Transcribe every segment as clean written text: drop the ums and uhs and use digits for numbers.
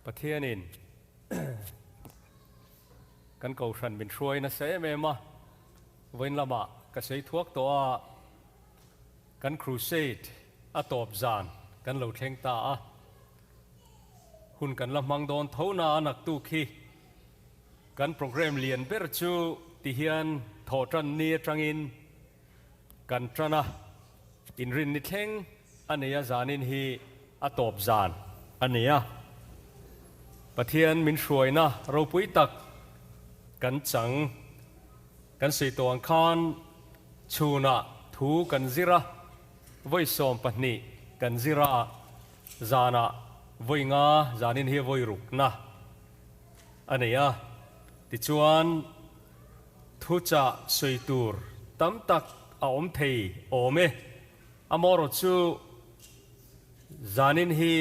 ประเทศนินกันเก่าฉันเป็นช่วยนะเสียเมมาเว้นละมาก็ใช้ทวกตัวกันครูเซดอัตบจานกันเหล่าเทงตาหุ่นกันละมังโดนเท่านานักตุคีกันโปรแกรมเรียนเบรจูติเฮียนทอจันเนียจังอินกันจันนะอินรินนิเทงอันนี้จานินฮีอัตบจานอันนี้ประเทศมินช่วยนะเราปุยตักกันจังกันสีตัวอังคารชูนะทูกันซิระไว้สอมปนีกันซิระจานะไว้งาจานินฮีไว้รุกนะอันนี้ติจวนทุจะสวยตูร์ตั้มตักอมเทยอมอมอรจูจานินฮี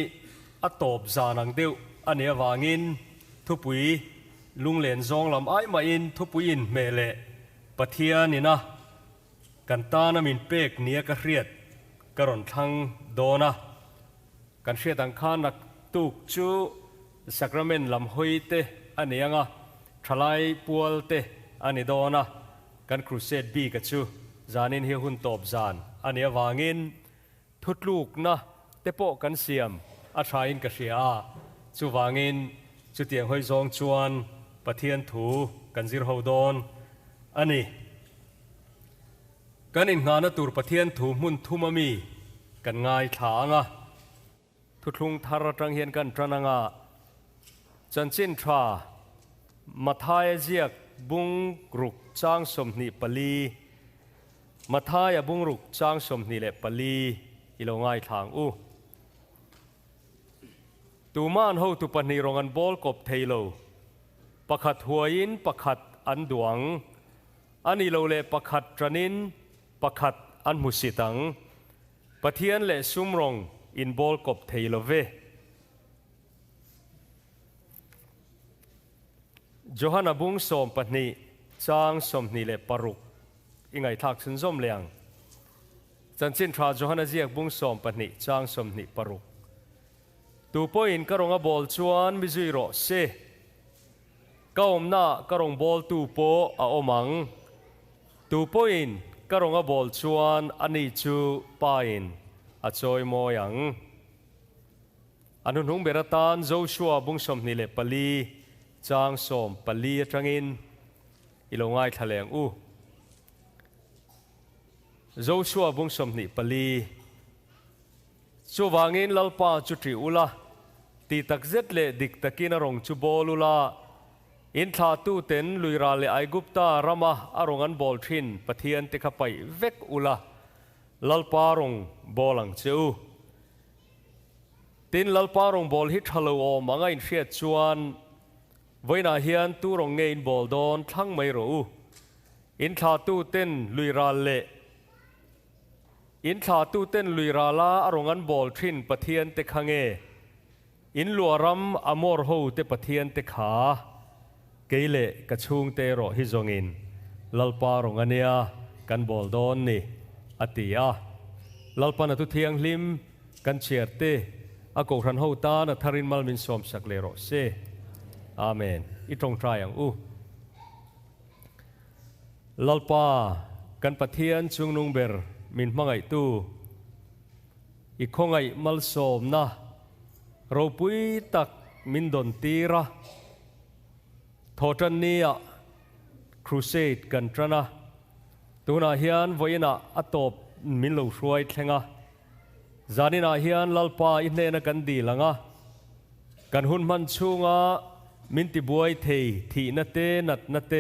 อัตบจานังเดียวอันนี้วางินทุปุยลุงเลียนจงลำไอมาอินทุปุยินเมเลปะเทียนี่นะกันตานามินเป็กเนียกระเรียดกระรอนทังโดนะกันเชียตังคานักตุกจูสักระเมนลำหอยเตอันนี้งะทลายปัวเตอันนี้โดนะกันครูเซดบีกัจูจานินเฮียหุนตบจานอันนี้วางินทุดลูกนะเตโปกันเสียมอาชายินกระเชียจูวางินจุดเตียงหอยจงจวนปะเทียนถูกันซิรฮาวดอนอันนี้กันอินงานตูร์ปะเทียนถูมุนทุมามีกันง่ายถางะทุกลุงทาร์จังเฮียนกันจันงะจันจินทรามาทายเจียกบุงรุกจางสมนิปลีมาทายบุงรุกจางสมนิเลปลีอิโลง่ายถางตูมานเฮาตุปนีรงอันบอลกบเทโลประคัดหัวยินประคัดอันดวงอันนี้เราเล่ประคัดจันินประคัดอันมุสิตังปะเทียนเล่ซุมรงอินบอลกบเทโลเวโจฮันบุงสมปนีจางสมนิเล่ปรุกอิงไงทักสินสมเลียงจันจินทราโจฮันเจียกบุงสมปนีจางสมนิปรุกตูปอินกระรงบอลชวนมิจุยโรเซก้าวน่ากระรงบอลตูโปอาอมังตูปอินกระรงบอลชวนอันนี้จูปาอินอาจอยโมยังอันนุ่งเบรตันโจชัวบุงสมนิเลปลีจางสมปลีจังอินอิลงไงทะเลงอูโจชัวบุงสมนิปลีจูวางินลลปาจุติอุลาตีตักเจ็ดเลดิกตะกินรงจูบอลุลาอินทาตูเต็นลุยราเลไอกุปตารามาอารงันบอลทินปะเทียนเตขไปเวกอุลาลลปารงบอลังเจวตินลลปารงบอลฮิตฮัลโลอมังอินเฟียจวนไว้นาเฮียนตูรงเงินบอลโดนทั้งไม่รู้อินทาตูเต็นลุยราเลอินทาตูเต้นลุยราลาอารงันบอลทินปะเทียนเตขังเออินลัวรัมอมอร์โฮเตปะเทียนเตขาเกเลกระชุงเตโรฮิจงอินลลปารงันเนียกันบอลโดนนี่อติยาลลปานัตุเทียงลิมกันเชียร์เตอากรันโฮตานะทารินมัลมินสอมสักเลโรเซอาเมนอิตรงทรายังลลปากันปะเทียนชุงนุงเบรมินมังไอตูอีกคงไอมัลโสมนะเราปุยตักมินดนตีระทอจันเนียครูเซดกันจันนะตัวนาเฮียนวัยนะอัตบมินลูช่วยเทงะจานินาเฮียนลลปาอินเนนกันดีลังะกันหุ่นมันชูงะมินติบวยเททีนัตเตนัตนัตเต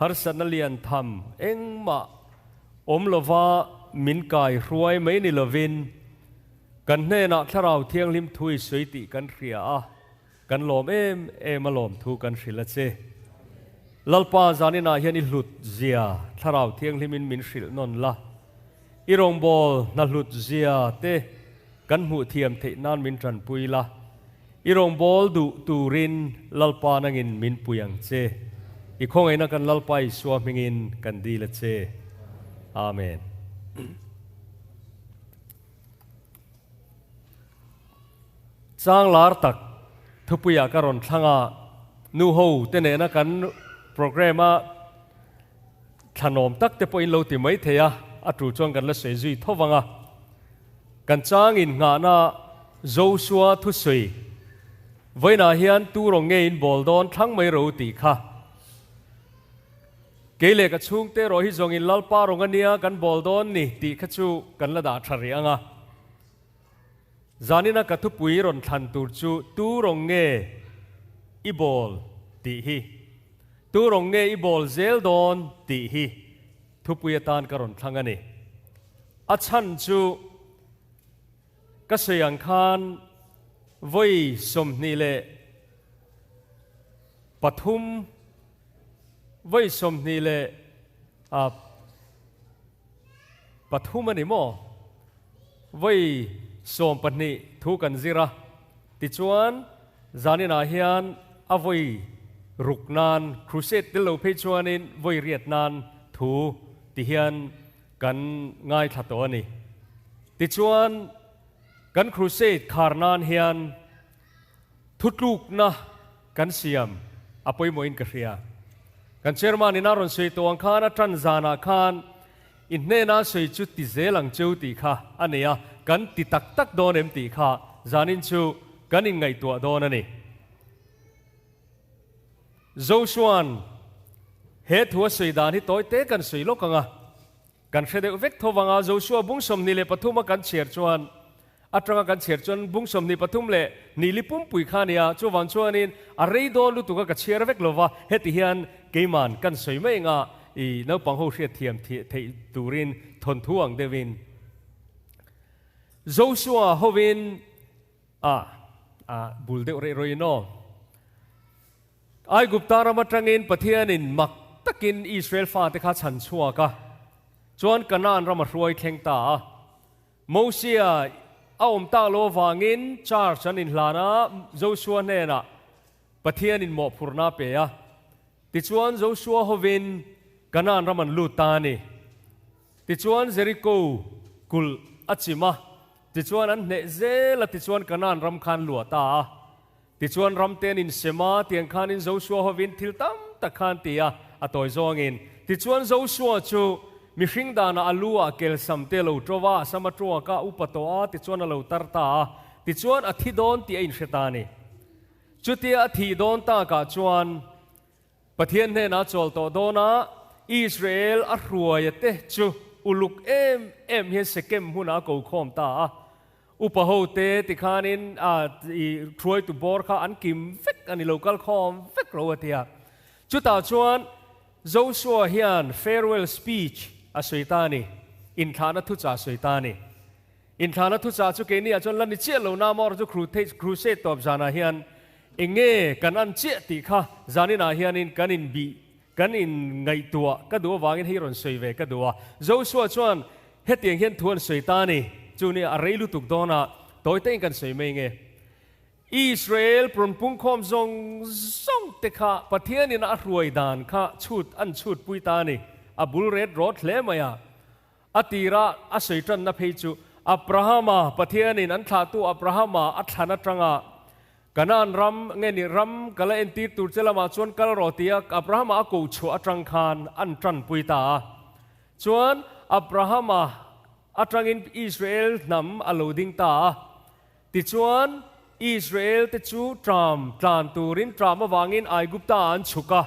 ฮาร์สันนเลียนทำเอ็งมาอมลวามินกายรวยไม่นิลวินกันเนนักถ้าเราเที่ยงลิมทุยสวยติกันเรียกันหลอมเอมาหลอมทูกันสิละเจลลปาจานินาเฮียนิหลุดเจียถ้าเราเที่ยงลิมินมินสิลนนละอีรงบอลนัหลุดเจียเตกันหูเทียมเทนานมินจันปุยละอีรงบอลดูตูรินลลปานังินมินปุยังเจอีคงไอ้นักกันลลไปสวามิงินกันดีละเจอาเมนจางลาร์ตัก ทุพยากรอนทั้งนูโฮเตเนนักันโปรแกรมขนมตักเตปอินโลติไม่เทียอัตรูจวงกันละเสียจุยทวังกันจ้างอินงานาโจชัวทุสุยไว้นาเฮียนตูรงเงินบอลดอนทั้งไม่รู้ตีค่ะเกลี่ยกับช่วงเตโรฮิจงอินลลปารงกันเนียกันบอลดอนนี่ตีขจูกันละดาทารียงจานินักทุบปุยรอนทันตูจูตูรงเงอีบอลตีฮีตูรงเงอีบอลเซลดอนตีฮีทุบปุยตานกรอนทั้งนี้อัชันจูก็เสียงคานไว้สมนี่เลปฐุมไว้สมนี่เลปฐุมนี่มั้งไว้สมปนิทุกันจิระติจวนจานินาเฮียนอวัยรุกนานครูเซตติโลเพจวนินไว้เรียดนานทูติเฮียนกันง่ายขัดตัวนี่ติจวนกันครูเซตคาร์นานเฮียนทุดลูกนะกันเสียมอภัยมอินกเรียกันเชอร์มานินารอนสวยตัวอังคารทันจานาคานอินเนน่าสวยจุดติเซลังจูติค่ะอันนี้กันติตักตักโดนเอ็มติค่ะจานินจูกันอินไงตัวโดนนี่โจชวนเหตุหัวสวยดานที่ตัวเตะกันสวยโลกังกันเฟเดเวกทวังโจชัวบุ้งสมนิเลปฐุมกันเชียร์ชวนอัตราการเชียร์จนบุ้งสมนิปฐุมเล่นิลิปุ่มปุยขานี่จวนชวนินอะไรโดนลุตุกกันเชียร์เวกโลวะเหตุเฮียนเกมันกันสวยไม่งาอีนับปังหูเสียเทียมที่ตูรินทนท่วงเดวินโจชัวฮวินบุลเดอร์เรโนไอกุปตารามาตรังอินปะเทียนินมักตะกินอิสราเอลฟาเตคาชันชัวกะจวนกันนานรามาช่วยเข่งตาโมเสียเอาอมตาโลวางินชาร์ชันินลานะโจชัวเนน่ะปะเทียนินหมอพูร์นาเปียติจวนโจชัวฮวินกันนานรามันลูตานีติจวนเจริโกกุลอัจิมาติจวนอันเนเซลติจวนกันนานรำคาญลัวตาติจวนรำเตนินเสมาเตียงคานินโจชัวฮวินทิลตัมตะคานตีอตอยจงอินติจวนโจชัวจูมิชิงดานาอลัวเกลสัมเตลูตรวาสมัตรัวกาอุปโตอาติจวนอลูตารตาติจวนอธิดอนตีอินเชตานีจุดที่อธิดอนตากาจวนปะเทียนเนนาจอลโตโดนาอิสราเอลอรัวยเตจูอุลุกเอ็มเฮสเกมหุนาโกคอมตาอุปโภเตติคานินทรวยตุบอร์ข้าอันกิมเฟกอันนี้โลกัลคอมเฟกโรวเตียจุดตาจวนโจชัวเฮียน farewell speech อาศัยตานีอินทานัทุจ่าอาศัยตานีอินทานัทุจ่าจุเกนี่จนลันนิเชียโลนามอร์จุครูเซตตอบจานาเฮียนเองเง่กันอันเจติค่ะจานินาเฮียนินกันอินบีกันอินไงตัวก็ดูวางินฮิรอนสวยเวก็ดูว่าโจชัวจวนเฮตียงเฮียนทวนสวยตานีจูนี่อะไรลุตุกโดนาตัวเต็งกันสวยไม่เง่อิสราเอลปรนปุ่งคอมซงเตค่ะประเทศนี้น่ารวยดานค่ะชุดอันชุดปุยตานีอับดุลเรดรอดเล่มาอติระอาศัยจันนับให้จูอับราฮัมประเทศนี้นั้นขาตัวอับราฮัมอัฐานัตรังกันนันรำเงินรำกันเลยอินทิตุเจลมาชวนกันรอตีอับราฮัมกูชัวอัตรังคานอันจันปุยตาชวนอับราฮัมอัตรังอินอิสราเอลนำอโลดิงตาติชวนอิสราเอลติจูตรามตานตูรินตรามวางินไอกุปตาอันชุกะ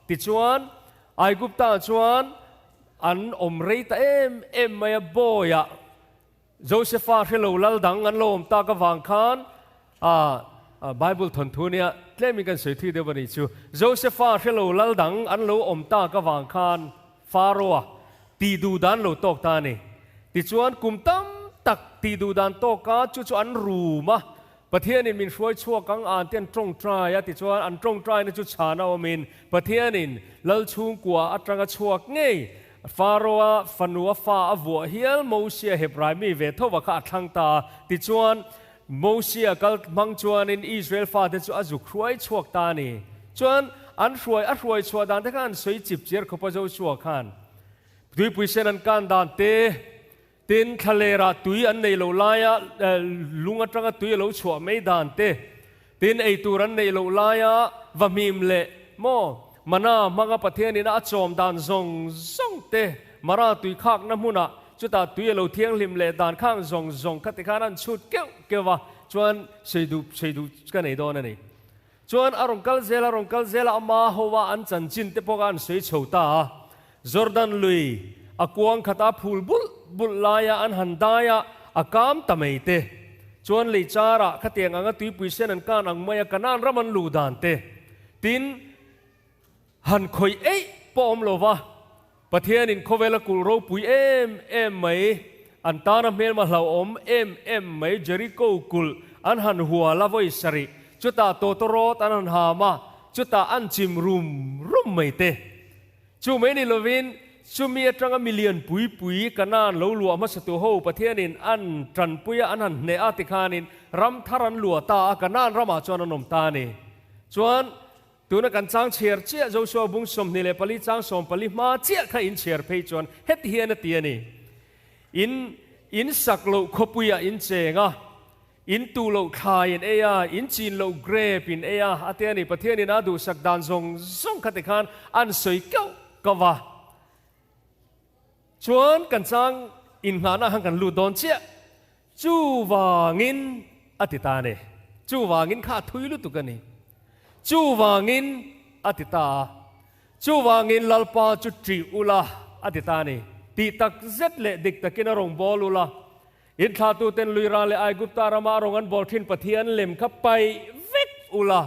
ติชวนไอกุปตาชวนอันอมเรตเอ็มไม่บอยะโจเซฟาเฮโลลัลดังอันโลมตากวางคานไบเบิลทนทุนเนี่ยเล่มีกันสื่อที่เดียวกันนี้ชูโจเซฟาเฮโลลัลดังอันโลอมตากวางคานฟาโรห์ตีดูดันโลตอกตานี่ติจวนกุมตั้มตักตีดูดันตอกาจุอันรูมาประเทศนี้มีช่วยชั่วกังอ่านเตียนตรงใจติจวนอันตรงใจในจุดชาณาวมินประเทศนี้ลัลชุงกัวอัตรังชั่วง่ายฟาโรห์ฟันัวฟ้าอวัวเฮียลโมเสียเฮบรายมีเวทว่าข้าทังตาติจวนโมเสียกัลมังจวนในอิสราเอลฟ้าติจวนอจุครวยชั่วตานี่จวนอันรวยชั่วดานที่กันสวยจิบเจียร์ขบเจ้าชั่วขันด้วยปุยเซนันการดานเตตินทะเลระตุยอันในโลลายลุงอัตรังตุยโลชั่วไม่ดานเต tin ei turan nei lo laya vamim le mo mana manga pathian ina achom dan zong te mara tui khak na huna chuta tui lo thiang lim le dan khang zong khatikhanan chut kewa chuan seidu ka nei don ani chuan arong kal zela ama howa an chan chin te pokan sei chhota Jordan lui akuang khata phul bul laya an handaya akam tameite chuan le chara khatiang anga tui puisen an kan ang maya kanan raman lu dan te tin han khoi ei pom lova pathian in khovela kul ro pui em mai an tana mel ma hlau om em mai Jericho kul an han huwa la voi sari chuta totoro tanan ha ma chuta an chim rum mai te chu mai ni lovin chu mi atanga million pui kanan lo lu ma satu ho pathian in an tran puya an han ne atikhanin ram tharan lu ta kanan rama chuan anom ta ni chuan tuna kan chang cher chia Joshua bung som ni le pali chang som pali ma chia kha in cher phei chuan het hian ati ani in saklo khopuya in chenga in tu lo khain eya in chin lo grape in eya atiani pathian in adu sak dan zong khatikhan an soi kau kawa chuan kan chang in ngana hang kan lu don chia chu wangin atita ne chu wangin kha thui lu tukani chu wangin atita chu wangin lalpa chu tri ula atita ne ti tak zet le dik takin rong bolula in tha tu ten luira le ai gupta rama rongan bol thin pathian lem kha pai vek ula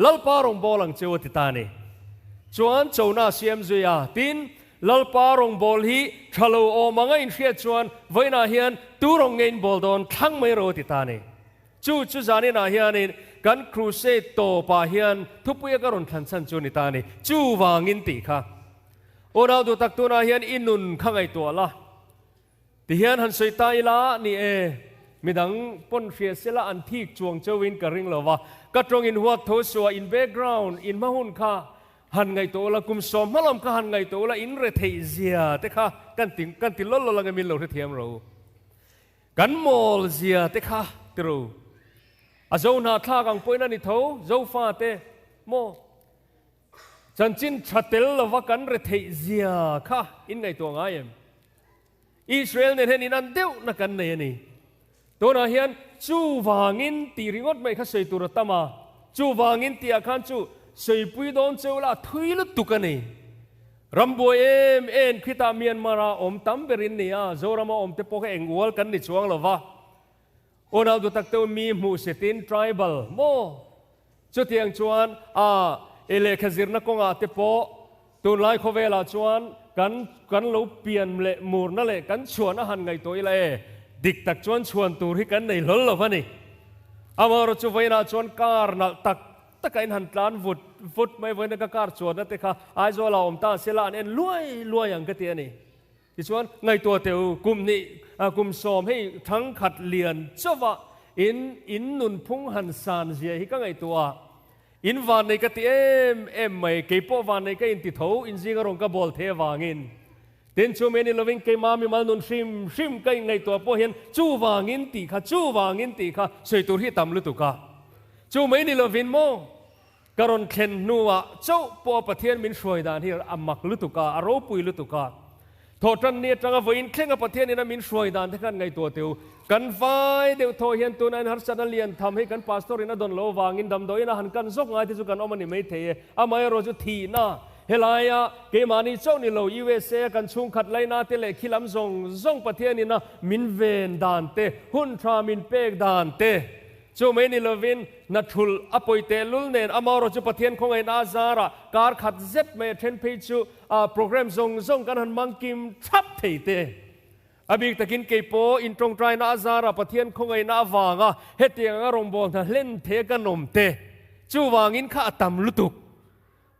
lalpa rong bolang cheu atita ne chuan chona siam zuya tin lalpa rong bol hi thalo o manga in hria chuan voina hian tu rong ngein bol don thang mai ro atita ne chu zani na hianin kan crusade to pa hian thupuya karon than chan chu ni ta ni chu wangin ti kha ona du tak tu na hian inun khangai to la ti hian han soi ta ila ni midang pon hria sela an thik chuang chawin ka ring lova ka trong in huat tho suwa in background in mahun kha han ngai to la kum som malom ka han ngai to la in re thei zia te kha kan ti lol la ngamin lo the thiam ro kan mol zia te kha tru azona tha gang poina ni tho zo fa te mo chanchin thatel lova kan re thei zia kha in ngai to ngai em Israel ne hen in an deu na kan nei ni to na hian chu wangin ti ringot mai kha sei tur tama chu wangin ti akhan chu sei pui don cheula thui lu tukani rambo em en khita Myanmar om tam berin nia zorama om te poke engwal kan ni chuang lova ona du tak te mi mu setin tribal mo chutiang chuan ele khazir na konga te po tu lai khovela chuan kan lo pian le mur na le kan chuan a han ngai to ile dik tak chuan chuan tur hi kan nei lol lovani amaro chu veina chuan kar na tak takai han tlan vut mai voina ka kar chuan na te kha ai zo la om ta sela an en luai ang ka ti ani ti chuan ngai to teu kum som hei thang khat lian chowa in nun phung han san zia hi ka ngai to in van nei ka ti em mai ke po van nei ka in ti tho in zinga rong ka bol the wangin ten chu meni loving ke ma mi mal nun shim ka ngai to po hian chu wangin ti kha sei tur hi tam lu tu ka chu mai ni lovin mo karon khen nuwa chau po pathian min shoi dan hi amak lu tu ka aro pui lu tu ka tho tan ne tanga voin khenga pathian ina min shoi dan the kan ngai to teu kan vai deu tho hian tun an har sana lian tham he kan pastor ina don lo wangin dam doina han kan zok ngai ti chu kan omani mai the amai ro chu thi na helaya ke mani chau ni lo USA kan chung khat laina te le khilam zong pathian ina min ven dan te hun tha min pek dan te chu mai ni lovin na thul apoi te lul nen amaro chu pathian khongai na zara kar khat zet me then phe chu program zong kan han mangkim thap thei te abik takin ke po in trong trai na zara pathian khongai na wanga hetianga rombong tha len the kanom te chu wangin kha tam lutuk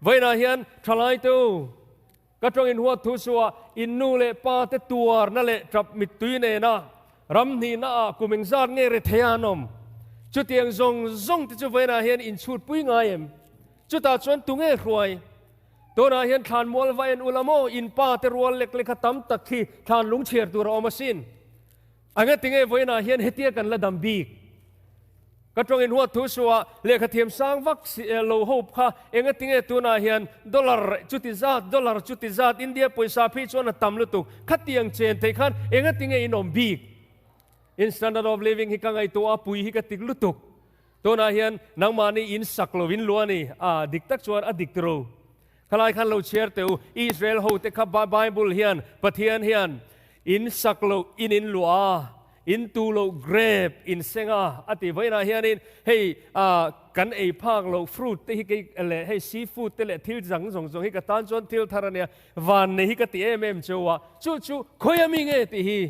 voina hian thalai tu ka trong in huat thu suwa in nu le pa te tuar na le trap mit tui ne na ram ni na kuming zar nge re theanom chu tiang zong ti chu voina hian in chut pui ngai em chu ta chuan tu nge hruai to na hian than mol va en ulamo in pa te rual lek khatam takhi than lung cher tur omasin anga tinge voina hian hetia kan la dam bik ก็ตรงอินหัวทุสัวเลขเทียมสร้างวัคซีนโลหะค่ะเองก็ติงตัวนาเฮียนดอลลาร์จุติศาสตร์อินเดียปุยซาพิจวนต่ำลุตุขัดเตียงเชนเทคันเองก็ติงอินอมบีกอินสแตนดาร์ดออฟลิฟวิ่งฮิกังไอตัวปุยฮิกติกลุตุตัวนาเฮียนนังมานี่อินสักโลวินลัวนี่ดิกตักชวนดิกตรูขลายขันเราเชื่อเตวอิสราเอลเขาเตะขับไบเบิลเฮียนปะเทียนเฮียนอินสักโลอินลัวอินตูโลเกรปอินเซงาอติไว้นาเฮียนินให้กันไอภาคโลฟรุตที่อะไรให้ซีฟูดที่เลทิลจังส่งให้กับตานจวนทิลทารเนียวันนี้กับตีเอ็มจัวจู่คอยมีเงติฮี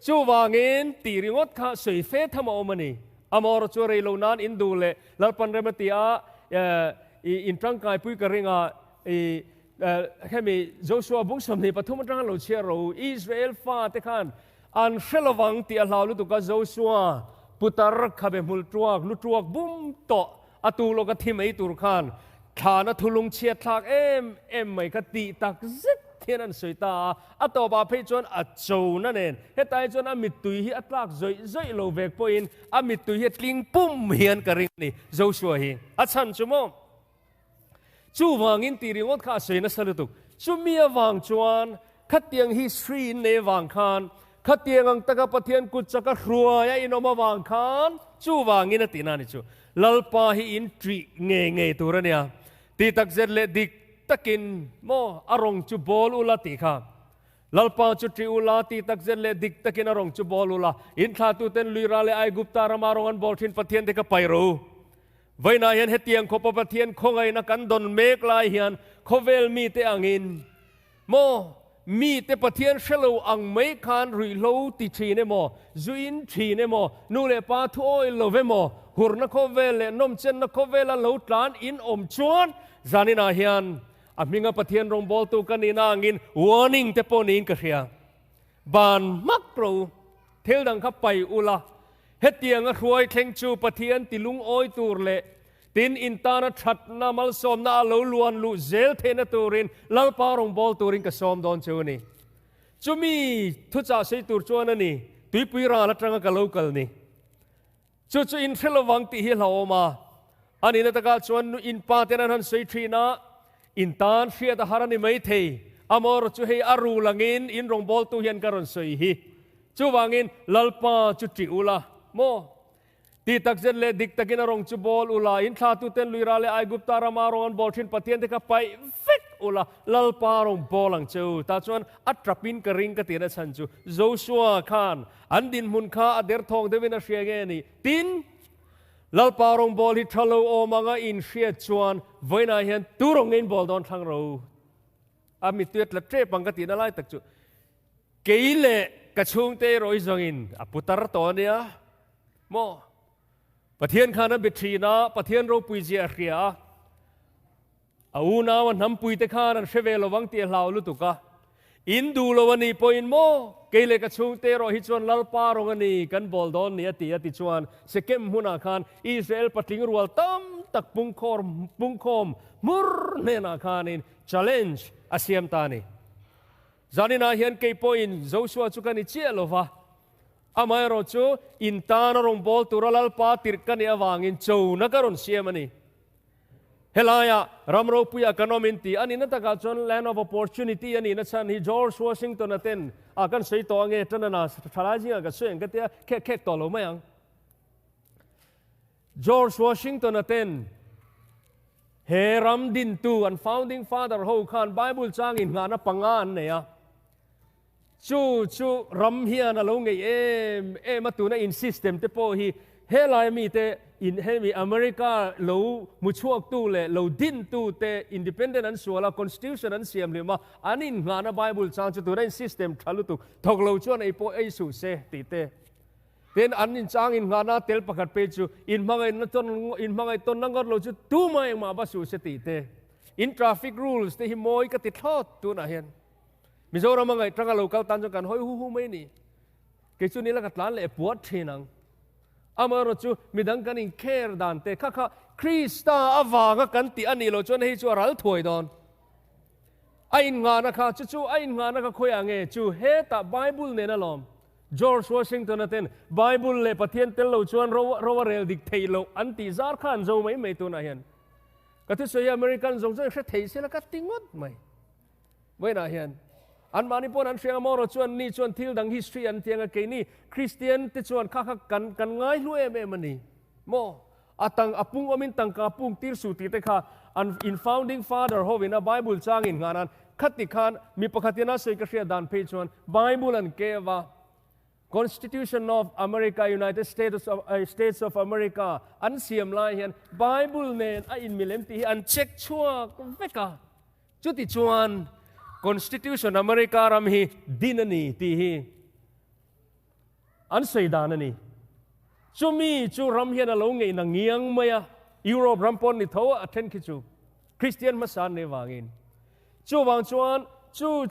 จู่วางเงินตีริงอดข้าสวยเฟททำเอามันนี่อมอร์จัวเรโลนานอินดูเลแล้วปันเรมติอาอินทรังกายปุยกระริงาแค่มีโจชัวบุกสมนิปฐุมตรังเราเชื่อเราอิสราเอลฟ้าเตคันอันเชลวังที่อาลาลุตุกะโจชัวปุตรขับมุลตรวกลุตรวกบุ้มโตอตูโลกทิมไอตุรคานฐานทุลุงเชียดทักเอ็มไม่คติตักซิดเทียนันสวยตาอัตบาเพจวนอัจโจนั่นเองเฮตไอจวนอามิตุยฮิอัตลักใจโลเวกปอยน์อามิตุยฮิตลิงปุ่มเฮียนกระริงนี่โจชัวฮิอัจฉันจุโมจู่วางอินตีริงอดข้าสวยนัสลุตุกจู่มีวางจวนขัดเตียงฮิสตรีในวางคานขัดเตียงอังตะกับปะเทียนกุจักรัวยอินอมาวางคานจู่วางอินตีนานิจู่ลัลปาฮิอินทรีเงยตัวเนี่ยตีตักเจเลดิกตะกินโมอารมณ์จู่บอลอุลาติค่ะลัลปาจุดที่อุลาตีตักเจเลดิกตะกินอารมณ์จู่บอลอุลาอินท้าตุเตนลุยราเลไอกุปตารามารงอันบอลทินปะเทียนเด็กไปรู้ไว้นาเห็นเหตียงขบปะเทียนคงไงนักันดนเมกลายเหียนขเวลมีเตอังอินโมมีเตปะเทียนเชลอังไม่คานรุยโลติชีเนโมจุอินชีเนโมนูเลปาทุโอยโลเวโมหุรนักเวลนมเชนนักเวลโลตานอินอมชวนจานินาเฮียนอามิงปะเทียนรงบอลตุกันนินางินวอร์นิ่งเตปอนินกะเชียบานมักโปรเทลดังขับไปอุลาเฮตียงรวยเข่งจูปะเทียนติลุงโอยตูรเลตินอินตานะชัดนามัลสอมนาลลวนลุเซลเทนตูรินลัลปารงบอลตูรินกะสอมดอนจูนี่จูมีทุจ่าเซตูรจวนนี่ตุยปุยราละจังกะโลกัลนี่จูอินเฟลวังติฮิลาอมาอันนี้นะตะกาจวนอินปาเตนันฮันเซทรีนาอินตานเฟียตะฮารานิไม่เทอามอร์จูเฮอารูลังอินอินรงบอลตูเฮียนกะรอนเซฮิจูวังอินลัลปาจุติอุลาโมตีตักเจเลดิกตะกินอารมณ์จูบอลอุลาอินท้าตุเตนลุยราเลไอกุปตารามารองอันบอลทินปะเทียนเด็กไปฟิกอุลาลัลปารองบอลังจูตาจวนอัตราปินกระริงกะตีนะชันจูโจชัวคานอันดินมุนคาอเดร์ทองเดวินาเชียเกนี่ตินลัลปารองบอลฮิทะโลโอมังอินเชียจวนไว้นาเฮียนตูรงเงินบอลดอนทางเราอามิตุยตละเทปังกะตีนะไลตักจูเกยเลกะชุงเตโรอิจงินอปุตระตอเนียโมปะเทียนขานันบิทรีนาปะเทียนโรปุยเจียเรียอานาวันน้ำปุยเตขานันเชเวลวังเตียลาวลุตุกะอินดูลวันนี้ปอยน์โมเกลเลกชงเตโรฮิจวนลัลปารงอันนี้กันบอลดอนเนียติจวนเสกมหุนาคานอิสราเอลปะทิงรัวตั้มตักปุงคอมมุรเนนาคานิน challenge อาเซียมตานีจานินาเฮียนเกยปอยน์โจชัวจุกันอิเชียโลวะอามายรจูอินตานรงบอลตุรลัลปาติรกันยาวางอินโจนักการุนเสียมันนี่เฮลายารำโรปุยอากานอมินตีอันนี้นั่นตะการจวน land of opportunity อันนี้นั่นฉันฮิจอร์จวอชิงตันนั่นเต็นอากันใช้ตัวเงี้ยจันน่ะทลายจิงอากันเสียงกันเตี้ยแค่ต่อลงไม่ยังจอร์จวอชิงตันนั่นเต็นเฮรัมดินตูอัน founding father ฮูคานไบเบิลจางอินงานปังงานเนี่ยจู่รำเฮียนลงไงมาตัวนั้นอินซิสเต็มเตปฮีเฮลายมีเตอินเฮมีอเมริกาเรามุชวกตู้เลยเราดินตู้เตอินดิเพนเดนต์นั้นส่วนละคอนสติทูชันนั้นเสียมเลยมาอันนี้งานไบเบิลจางจู่ตัวนั้นซิสเต็มทะลุตุทกเราชวนไอ้พวกไอ้สุเสติเตเต็นอันนี้จางอินงานเตลปะกัดเปจูอินมังไอ้ต้นนั่งก็เราจู่ตู้มาเองมาบัสุเสติเตอินทราฟิกรูลส์เตหิมอยก็ติดทอดตัวน่ะเห็นมิโซรามังไงตรังกะโลกาตันจกันห้อยหูไม่นี่เกิดจุนี้ละกัดล้านเล่ปวดเทนังอามารจูมิดังกันอินเคร์ดันเตข้าคริสตาอวางกันติอันนี้เราจวนให้จูรัลถวยดอนไอ้งานนะคะจู่ไอ้งานนะคะคุยอ่างเงจูเฮตาไบเบิลเนี่ยนะลอม George Washington aten Bible le pathian tel lo chuan ro rel dik thei lo an ti zar khan zo mai tu na hian ka thi soya American zong zong hre thei se la ka tingot mai voi na hian an mani pon an sheng amoro chuan ni chuan thil dang history an tianga ke ni Christian te chuan kha kan ngai lu em ani mo atang apung omin tang ka pung tir su ti te kha an in founding father hovina Bible changin nganan khati khan mi pakhatina sei ka hria dan pe chuan Bible an keva Constitution of America United States of America an siam lai hian Bible nen a in milem ti an check chua veka chuti chuan Constitution America ram hi dinani ti hi an sei dan ani chumi chu ram hian alo ngei na ngiang maya Europe rampon ni tho athen ki chu Christian masan ne wangin chu wang chuan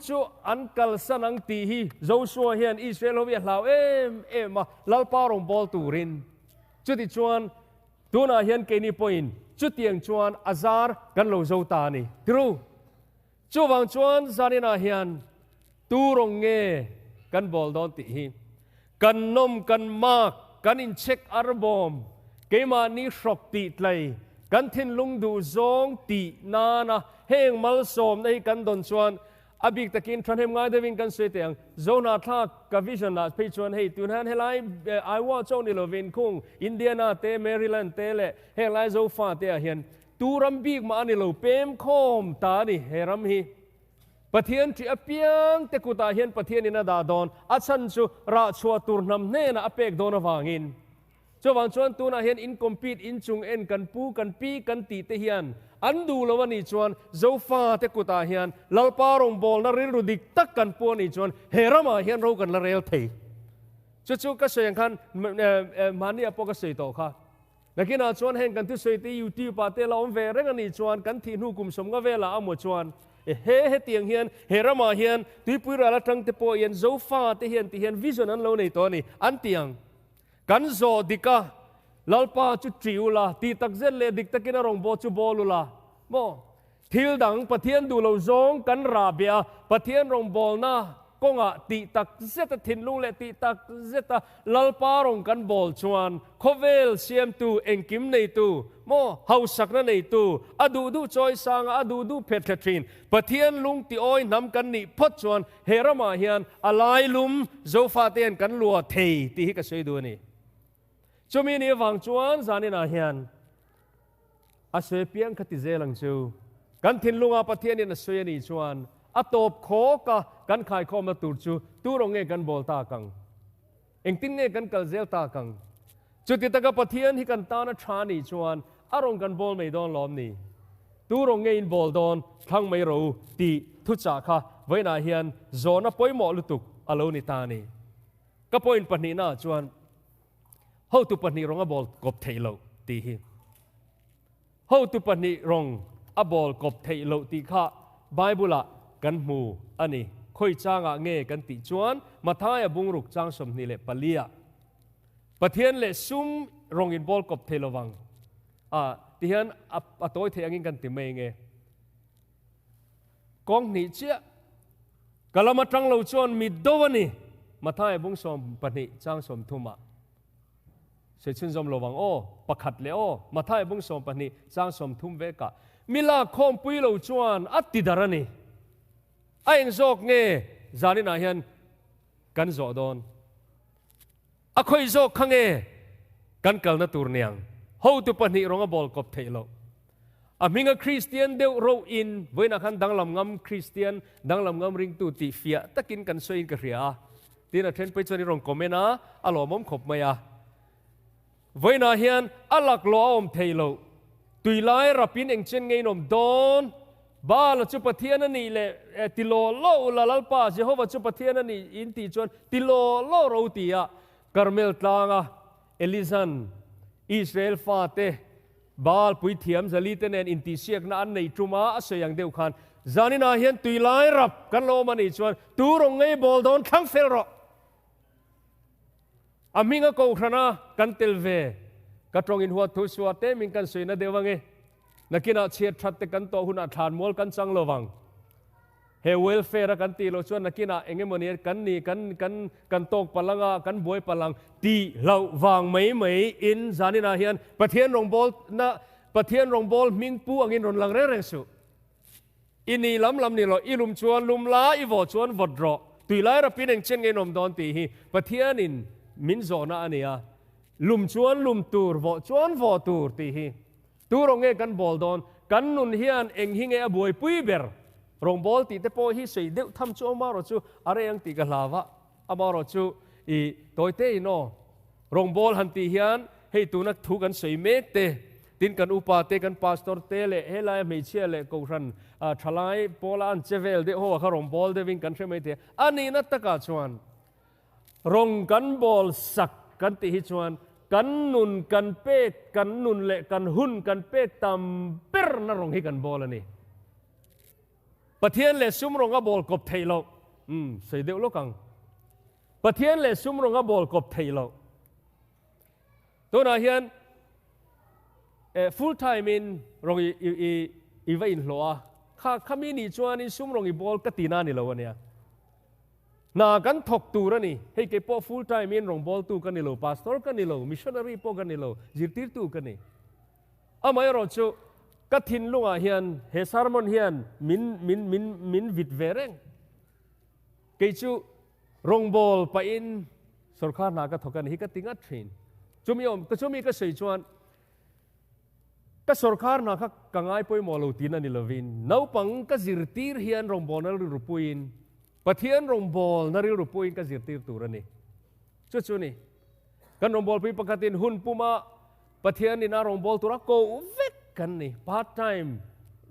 chu an kal sanang ti hi Joshua hian Israel hobi hlau em ma lalpa rong bol turin chu ti chuan tuna hian ke ni point chu tiang chuan azar kan lo zo ta ni true chu wang chuan zanina hian tu rong nge kan bol don ti hi kan nom kan mak kan in check arbom keima ni shrok ti tlai kan thin lung du zong ti na heng mal som nei kan don chuan abik takin thanhem ngai devin kan se teang zona tha ka vision na pe chuan hei tun han helai I wa chong ni lovin khung Indiana te Maryland te le helai zo fa te a hian turam big ma ani lo pem khom ta ni heram hi pathian tri apiang te kuta hian pathian ina da don achan chu ra chua tur nam ne na apek don awangin chawang chuan tuna hian in compete in chung en kan pu kan pi kan ti te hian an du lawani chuan zo fa te kuta hian lalpa rong bol na ril rudik tak kan pu ni chuan herama hian ro kan la rel thei chu ka seng khan mani apo ka sei to kha lakina chuan hen kan tu sei ti YouTube pa te la om ve reng ani chuan kan thi nu kum som nga vela amo chuan he tiang hian herama hian tuipui ra la tang te po yen zo fa te hian vision an lo nei to ni an tiang kan zo dika lalpa chu triula ti tak zel le dik takina rong bo chu bolula mo thil dang pathian du lo zong kan ra bia pathian rong bol na konga ti tak zeta thin lung le ti tak zeta lalpa rong kan bol chuan khovel siam tu engkim nei tu mo hausak na nei tu adu du choi sang adu du petratrin pathian lung ti oi nam kan ni phot chuan herama hian alai lum zofa ten kan lua thei ti hi ka sei du ni chumi ni wang chuan zanina hian a se piang khati zelang chu kan thin lunga pathian in a soya ni chuan atop kho ka kan khai khom na tur chu tu rong nge kan bol ta kang engtin nge kan kal zel ta kang chuti taka pathian hi kan ta na tha ni chuan arong kan bol mei don lom ni tu rong nge in bol don thang mei ro ti thu cha kha voina hian zona poimo lutuk alo ni ta ni ka point pani na chuan how to pani rong a bol kop theilo ti hi how to pani rong a bol kop theilo ti kha Bible kan mu ani khoi changa nge kan ti chuan mathaya bungruk chang som ni le palia pathian le sum rong in bol kop thelowang ti hian a toy the angin kan ti mai nge kong ni chia kalama tang lo chuan mi dowani mathaya bung som pani chang som thuma se chun zom lowang pakhat le mathaya bung som pani chang som thum ve ka mila khom pui lo chuan atti darani ain zok nge zanina hian kan zo don a khoi zok khange kan kal na tur niang ho tu pani ronga bol kop theilo a minga Christian deu ro in voina khan danglam ngam Christian danglam ngam ring tu ti fia takin kan soin ka ria tina then pe chani rong komena alomom khop maya voina hian alak lo om theilo tuilai rapin engchen ngei nom don ba la chu pathian ani le tilo lo la lalpa Jehovah chu pathian ani in ti chuan tilo lo ro ti a Carmel tlanga Elizan Israel fa te bal pui thiam zali te nen in ti siak na an nei truma a soyang deu khan zanina hian tuilai rap kan lo mani chuan tu rong ngei bol don khang fel ro aminga ko khana kan telve ka trong in huat thu suwa te min kan soina dewange nakina chiat that te kan to huna than mol kan chang lowang เฮเวลเฟร์กันตีเราชวนนักกินเองมันเนี่ยกันนี่กันตกพลังกันบวยพลังตีเราวางไม่อินจานินาเฮียนประเทศรงบอลนะประเทศรงบอลมิงปูอังอินรนลังเร่งสุอินี่ลำนี่เราอีลุมชวนลุมล้าอีวอชวนวดรอตุยไล่รับปีหนึ่งเช่นไงนมดอนตีฮีประเทศนินมินโซนาอันนี้ลุมชวนลุมตูร์วอชวนวอตูร์ตีฮีตูรงเงกันบอลดอนกันนุนเฮียนเองฮิงเอบวยปุยเบอร์รงบอลตีเตโปฮิสวยเดวทำชั่วมาโรจูอะไรยังตีกันลาวะอามาโรจูอีตัวเตยโนรงบอลหันตีเฮียนให้ตัวนักทุกันสวยเมกเตตินกันอุปาเตกันพาสตอร์เตเลเฮลายไม่เชื่อเลยกูรันทลายโปลานเจเวลเดโฮว่าเขารงบอลเดวิ่งกันใช่ไหมเตอันนี้นัตตะกาชวนรงกันบอลสักกันตีฮิชวนกันนุนกันเป๊กกันนุนเละกันหุ่นกันเป๊กตามเปิร์นรงให้กันบอลนี่ประเทศเละซุ่มรงกับบอลกบไทยเราใส่เดียวลูกกังประเทศเละซุ่มรงกับบอลกบไทยเราตัวนั้นเฮียนfull time in รงอีไว้อินหลัวข้ามีนี่ชวนนี่ซุ่มรงอีบอลกตีนานี่เราวันเนี้ยนากันถกตูระนี่ให้เก็บพอ full time in รงบอลตูกันนี่เรา pastor กันนี่เรา missionary พอกันนี่เราจิตติตูกันนี่ไม่รอดชูกัทินลุงเฮียนเฮซาร์มอนเฮียนมินวิดเวรงเกี่ยวรงบอลไปอินสุรคานาก็ถกกันฮิกัติงัดทรินจุมีก็สวยชวนก็สุรคานาก็กังไอป่วยมอลูตินันนี่ลวินน้าปังก็จิรตีร์เฮียนรงบอลนั่นรูปุยนปะเทียนรงบอลนั่นรูปุยนก็จิรตีร์ตัวนี่ชุดนี่กันรงบอลปีปกติหุ่นปุมาปะเทียนนี่นารงบอลตัวรักโกเวกกันนี่พาร์ทไทม์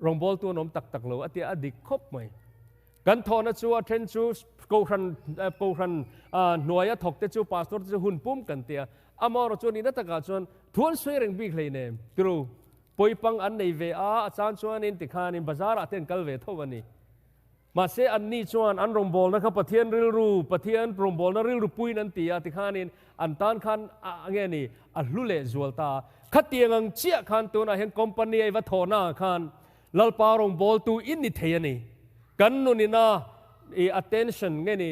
รงบอลตัวนมตักโลอติอดีคบไหมกันทอนัชัวเทนชูโกรันหน่วยถกเตจูพาสตอร์จูหุ่นปุ่มกันเตียอามารจวนี่นัตกาจวนทวนสวยเร่งบิ๊กเลยเนี่ยกรูปอยปังอันในเวอาจารย์ชวนนินติคานินบาซาร์อาเทนกัลเวทวันนี้มาเสอันนี้ชวนอันรงบอลนะครับปะเทียนริลรูปะเทียนรงบอลนั่นริลรูปุยนันตีอาติคานินอันตานคันเงี้ยนี่อัลลุเลจวลตาขัดเตียงเชี่ยคันตัวน่ะเห็นคอมพานีไอ้วัฒนาคันลลปารงบอลตัวอินนิเทียนี่กันนุนินาattention เงี้ยนี่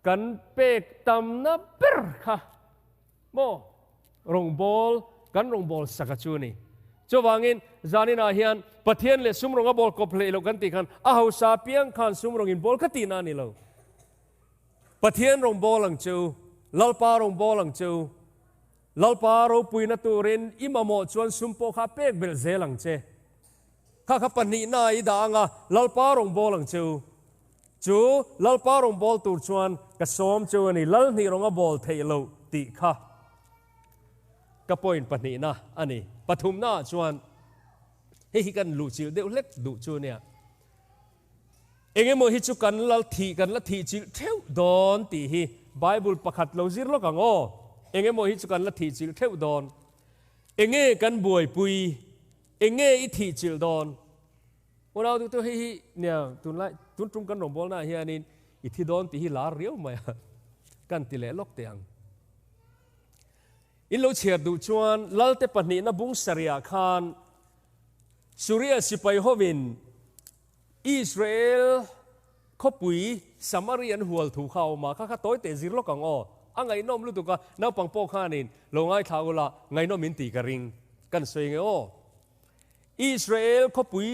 กันเปกตำนับเปิร์ค่ะโมรงบอลกันรงบอลสักชูนี่จวางินจานินาเฮียนปะเทียนเลซุมรงบอลก็เพลย์เรากันตีกันอาหูซาเปียงคันซุมรงอินบอลก็ตีนานี่เราปะเทียนรงบอลหลังจูลลปารงบอลหลังจูลลปาเราปุยนัตูเรนอิมาโมชวนซุมโปคาเปกเบลเซหลังเจข้าขับปนีนาอีด่างลลปารงบอลหลังจูลลปารงบอลตูชวนกระสมจูนี่ลลนี่รงบอลเทโลติข้ากระปอยปนีนะอันนี้ปฐุมนาชวนให้กันลูจิลเดวเล็กดูจูเนี่ยเองโมฮิจุกันลัทธิกันลัทธิจิลเทวดอนตีฮีไบเบิลประคัดเราจิรลกังโอเองโมฮิจุกันลัทธิจิลเทวดอนเองกันบวยปุยเองอิทธิจิลดอนวันเราตัวให้เนี่ยตุนไล่ตุนตรงกันหนบอลน่ะเฮียนินอิทธิดอนตีฮีลาเรียวไหมกันติเล่ล็อกเตียงอินโลเชียดูชวนลัลเตปนีนับุงสเรียคานสุริยสิไปฮวินอิสราเอลขบุยสมารีอันหัวถูกเข้ามาข้าต้อยเตจิรลกังอ้ออังไงน้อมรู้ตัวกันน้าปังโปข้านินลงไอ้ท้าวละไงน้อมินตีกระริงกันสวยไงอ้ออิสราเอลขบุย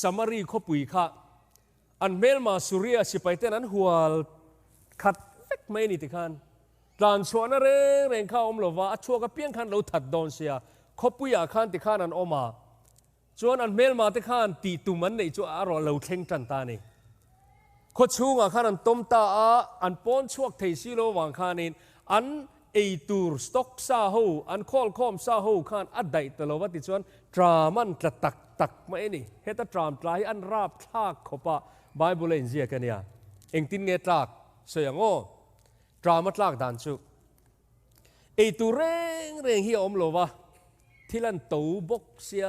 สมารีขบุยข้าอันเมลมาสุริยสิไปเตนั้นหัวขัดเล็กไม่นิติขันการชวนเร่งเข้าอมลว่าชัวกับเพียงขันเราถัดดอนเสียขบุยอาขันติขันอันออกมาชวนอันเมลมาติขันตีตุมันในชัวอารอเราเข่งจันตานี่ขดชูงอาขันอันต้มตาอันป้อนชวกเทซิโลวังขันินอันเอตูร์สต็อกซาฮูอันคอลคอมซาฮูขันอัดได้ตลอดว่าติชวนดรามันกระตักไม่นี่เฮตดรามตลายอันราบทากขบะไบเบิลเอนเซียกันเนี่ยเองตินเงตากเสียงโอดรามัตลากดันชุเอตูเร่งเฮียอมโลวะที่ลันตูบกเสีย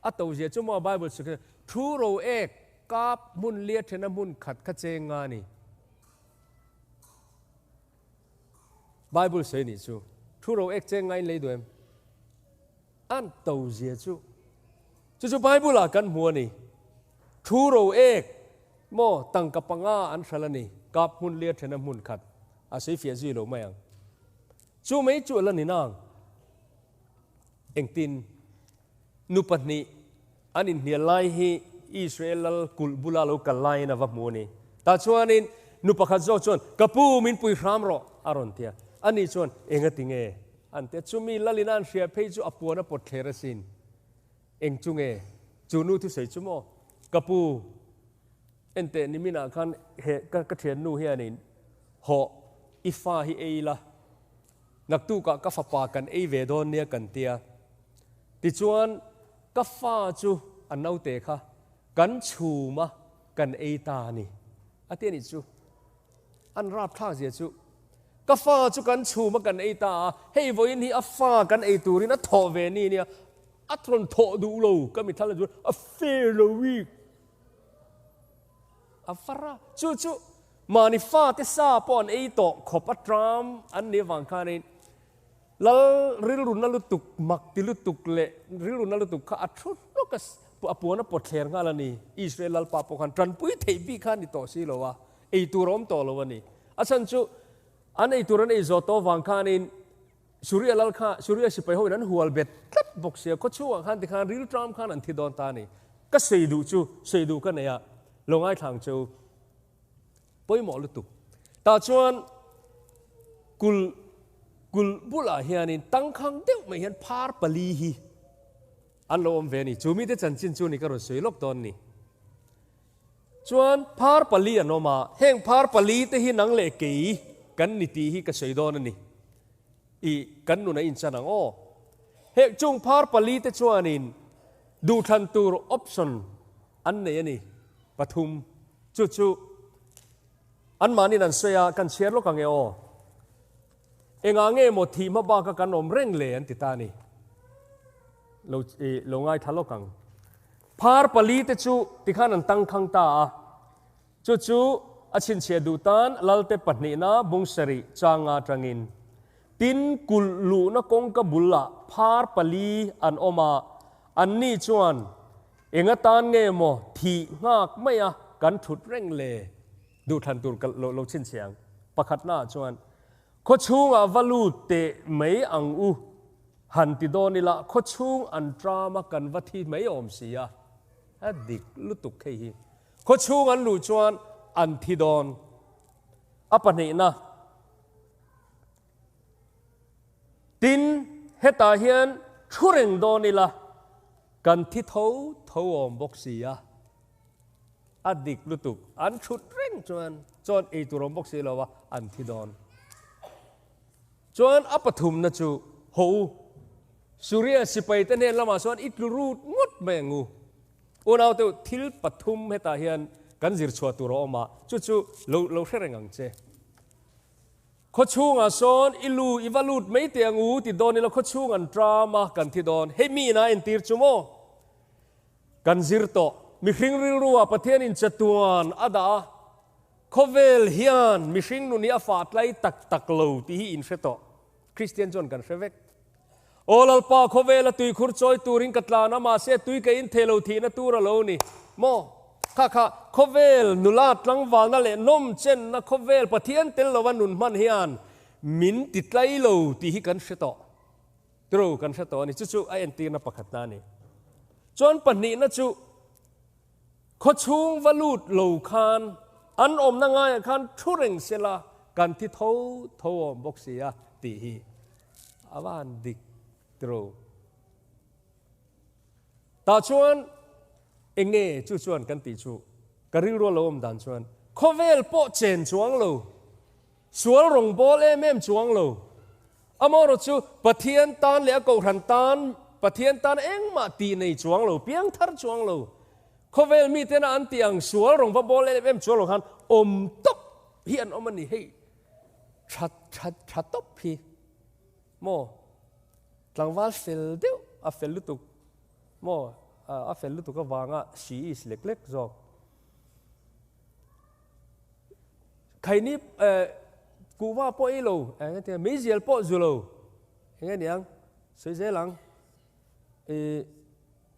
อัตโตเสียจุ่มว่าไบเบิลสุดทูโรเอกกับมุนเลียเทนมุนขัดขเจงานี่ไบเบิลเสียนี่จูทูโรเอกเจงไงเลยด้วยอันโตเสียจูไบเบิลกันหัวนี่ทูโรเอก โมตังกับปังอาอันชลนี่กับหุ่นเลียดเทนหุ่นขัดอาศัยเฟียจีโลไม่ยังจู่ไม่จู่ละนี่นางเอ็งตินนุปันนี้อันนี้เนียไลฮีอิสราเอลกุลบุลาโลกัลไลนะวับมูนีตาชวนนี้นุปขัดโจชวนกับปูมินปุยรามรออารอนเตียอันนี้ชวนเอ็งติงเออันเตียจู่มีละลินันเสียเพยจู่อปัวนะปดเครสินเอ็งจุงเอจู่นูทุเสยจู่โมกับปูเอ็นเตนิมินาคันเฮก็เทียนนูเฮียนินหออิฟาฮิเอละนักตู้ก็ฟ้าปากันเอเวดอนเนียกันเตียติจวนก็ฟ้าจู่อันเอาเตะค่ะกันชูมากันเอตานี่อันเตียนี่จู่อันราบท่าเสียจู่ก็ฟ้าจู่กันชูมากันเอตาเฮ้ยวันนี้อัฟฟ้ากันเอตูนี่นะทอเวนี่เนี่ยอัตรนทอดูโลก็มีท่านละจู่อัฟเฟโลวีอัฟราจู่มานิฟ้าที่ซาปอนเอโตขบอัตรามอันนี้วังคานินแล้วริรุนนั่นลุตุกมักติลุตุกเละริรุนนั่นลุตุกข้าอัตรุนลูกก็ปัวน่ะปวดแขนข้าละนี่อิสราเอลปาปกันตรันปุยเทวีข้านี่ต่อสิโลวะไอตัวร้อมต่อโลวะนี่อาจารย์จู่อันไอตัวนั้นไอโจโตวังคานินสุริยะลัลข้าสุริยะสิไปหัวนั้นหัวเบ็ดทับบกเสียก็ชั่วข้าที่ข้าริลตรามข้านันที่โดนตานี่ก็เสียดูจู่เสียดูกันเนี่ยลงไอ้ทางจู่ปุยหมอลุตุกตาชวนกุลบุลาเฮียนินตั้งขังเดียวไม่เห็นพาร์ปลีฮีอันโลมเวนี่จูมีแต่จันจินจูนี่ก็รสวยลกตอนนี้ชวนพาร์ปลีอันโนมาแห่งพาร์ปลีแต่ฮีนังเล็กกี่กันนิตีฮีก็สวยดอนนี่อีกันนู่นอินชานังโอเฮกจุงพาร์ปลีแต่ชวนินดูทันตูรออปชั่นอันนี้นี่ปฐุมจู่อันมานี่นั่นเสียกันเชียร์ลูกกังเอโอเองางเงหมดทีมาบ้ากันอมเร่งเลนติตานี่เราง่ายทะเลาะกันพาร์ปลีเตจูติขานันตั้งขังตาจู่อาชินเชียดูตันลัลเตปัตนีนาบุงสรีจางาจังินตินกุลลูนักงกบุลละพาร์ปลีอันออกมาอันนี้ชวนเองตานเงโมทีงากไม่อะกันถุดเร่งเลดูทันตูกันเราชินเชียงประคัดหน้าชวนขชุงอวลูเตไม่อังอูหันติโดนี่ละขชุงอันตรามากันวัที่ไม่อมเสียฮัดดิกลุตุกเฮีขชุงอันลูชวนอันทิดอนอปนินะตินเฮตาเฮียนชุเรงโดนี่ละกันที่เท้าอมบกเสียอัดดิกลุตุกอันชุดเร่งจวนไอตุรมบกเสียแล้วว่าอันทิดอนจวนอัปทุมนะจูหูสุริยะสิไปแต่เนี่ยละมาส่วนอิตลูรูดงดแมงูอุณเอาเตวทิลปทุมเฮตาเฮียนกันจิรชัวตุรอมาจู่เราเชื่องังเจขชูงอาส่วนอิลูอิวาลูดไม่เตียงูติดโดนนี่เราขชูงอันตรามากันที่โดนเฮมีนะอินทีร์จูโมกันจิรโตมิคริงริรัวประเทศอินจัตวันอาดาโคเวลเฮียนมิชิงนุนีอาฟาตไลตักโลที่อินเฟตคริสเตียนจนกันเฟเวกโอลปาโคเวลตุยคุรจอยตูริงกัตลานามาเซตุยกับอินเทโลทีนะตูระโลนี่โมข้าโคเวลนุลาตลังวานั่นแหละนมเจนนะโคเวลประเทศเตลลวันนุนมันเฮียนมินติดไลโลที่กันเฟตตรูกันเฟตนี่จู่ไอเอ็นตีนะประคัตนานี่จนปนีนะจู่ขชุงวลูดโลคานอันอมนางายคันทุเรงเสลากันที่เท้าบกเสียตีฮีอาวานดิกตรูตาชวนเองเง่จู่ชวนกันตีชูกระริรัวลมดันชวนโคเวลโปเจนจวงโลสวนรงโบเลเมมจวงโลอมอรจูปะเทียนตานเหลียกอรันตานปะเทียนตานเองมาตีในจวงโลเปียงทัรจวงโลโคเวลมีเตนะอันเตียงสวนรงพระโบเลเมมจวงโลคันอมตบเฮียนอมันนี่ให้ชัดตบพี่โมหลังว่าเฟลเดียวเฟลลุตุกโมเฟลลุตุกก็วางสีเล็กๆจอกใครนี่กูว่าพ่อเอโลงั้นเดี๋ยวไม่เสียพ่อจูโลงั้นยังสวยๆหลัง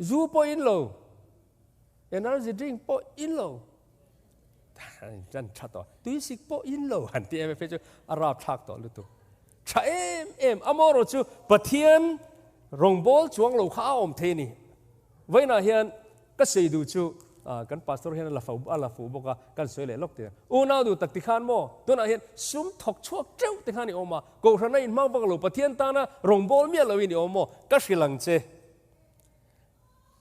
จูพ่ออินโลอย่างนั้นจะดิ้งพ่ออินโล จันชัดต่อตุยสิกโปอินโลหันที่เอ็มเฟจูอาราบชักต่อลุตุชาเอ็มอโมโรจูปะเทียนรงบอลจวงโลข้าอมเทนี่ไว้น่าเฮียนก็สีดูจูกันพาสตอร์เฮียนลาฟูบอกกันสวยเลยล็อกเตียอูน่าดูตักติขานโมตัวน่าเฮียนซุ่มถกชวกเจ้าติขานนี่ออกมากูรันในมาบังโลปะเทียนตานะรงบอลเมียลวินนี่ออกมาก็สิลังเจ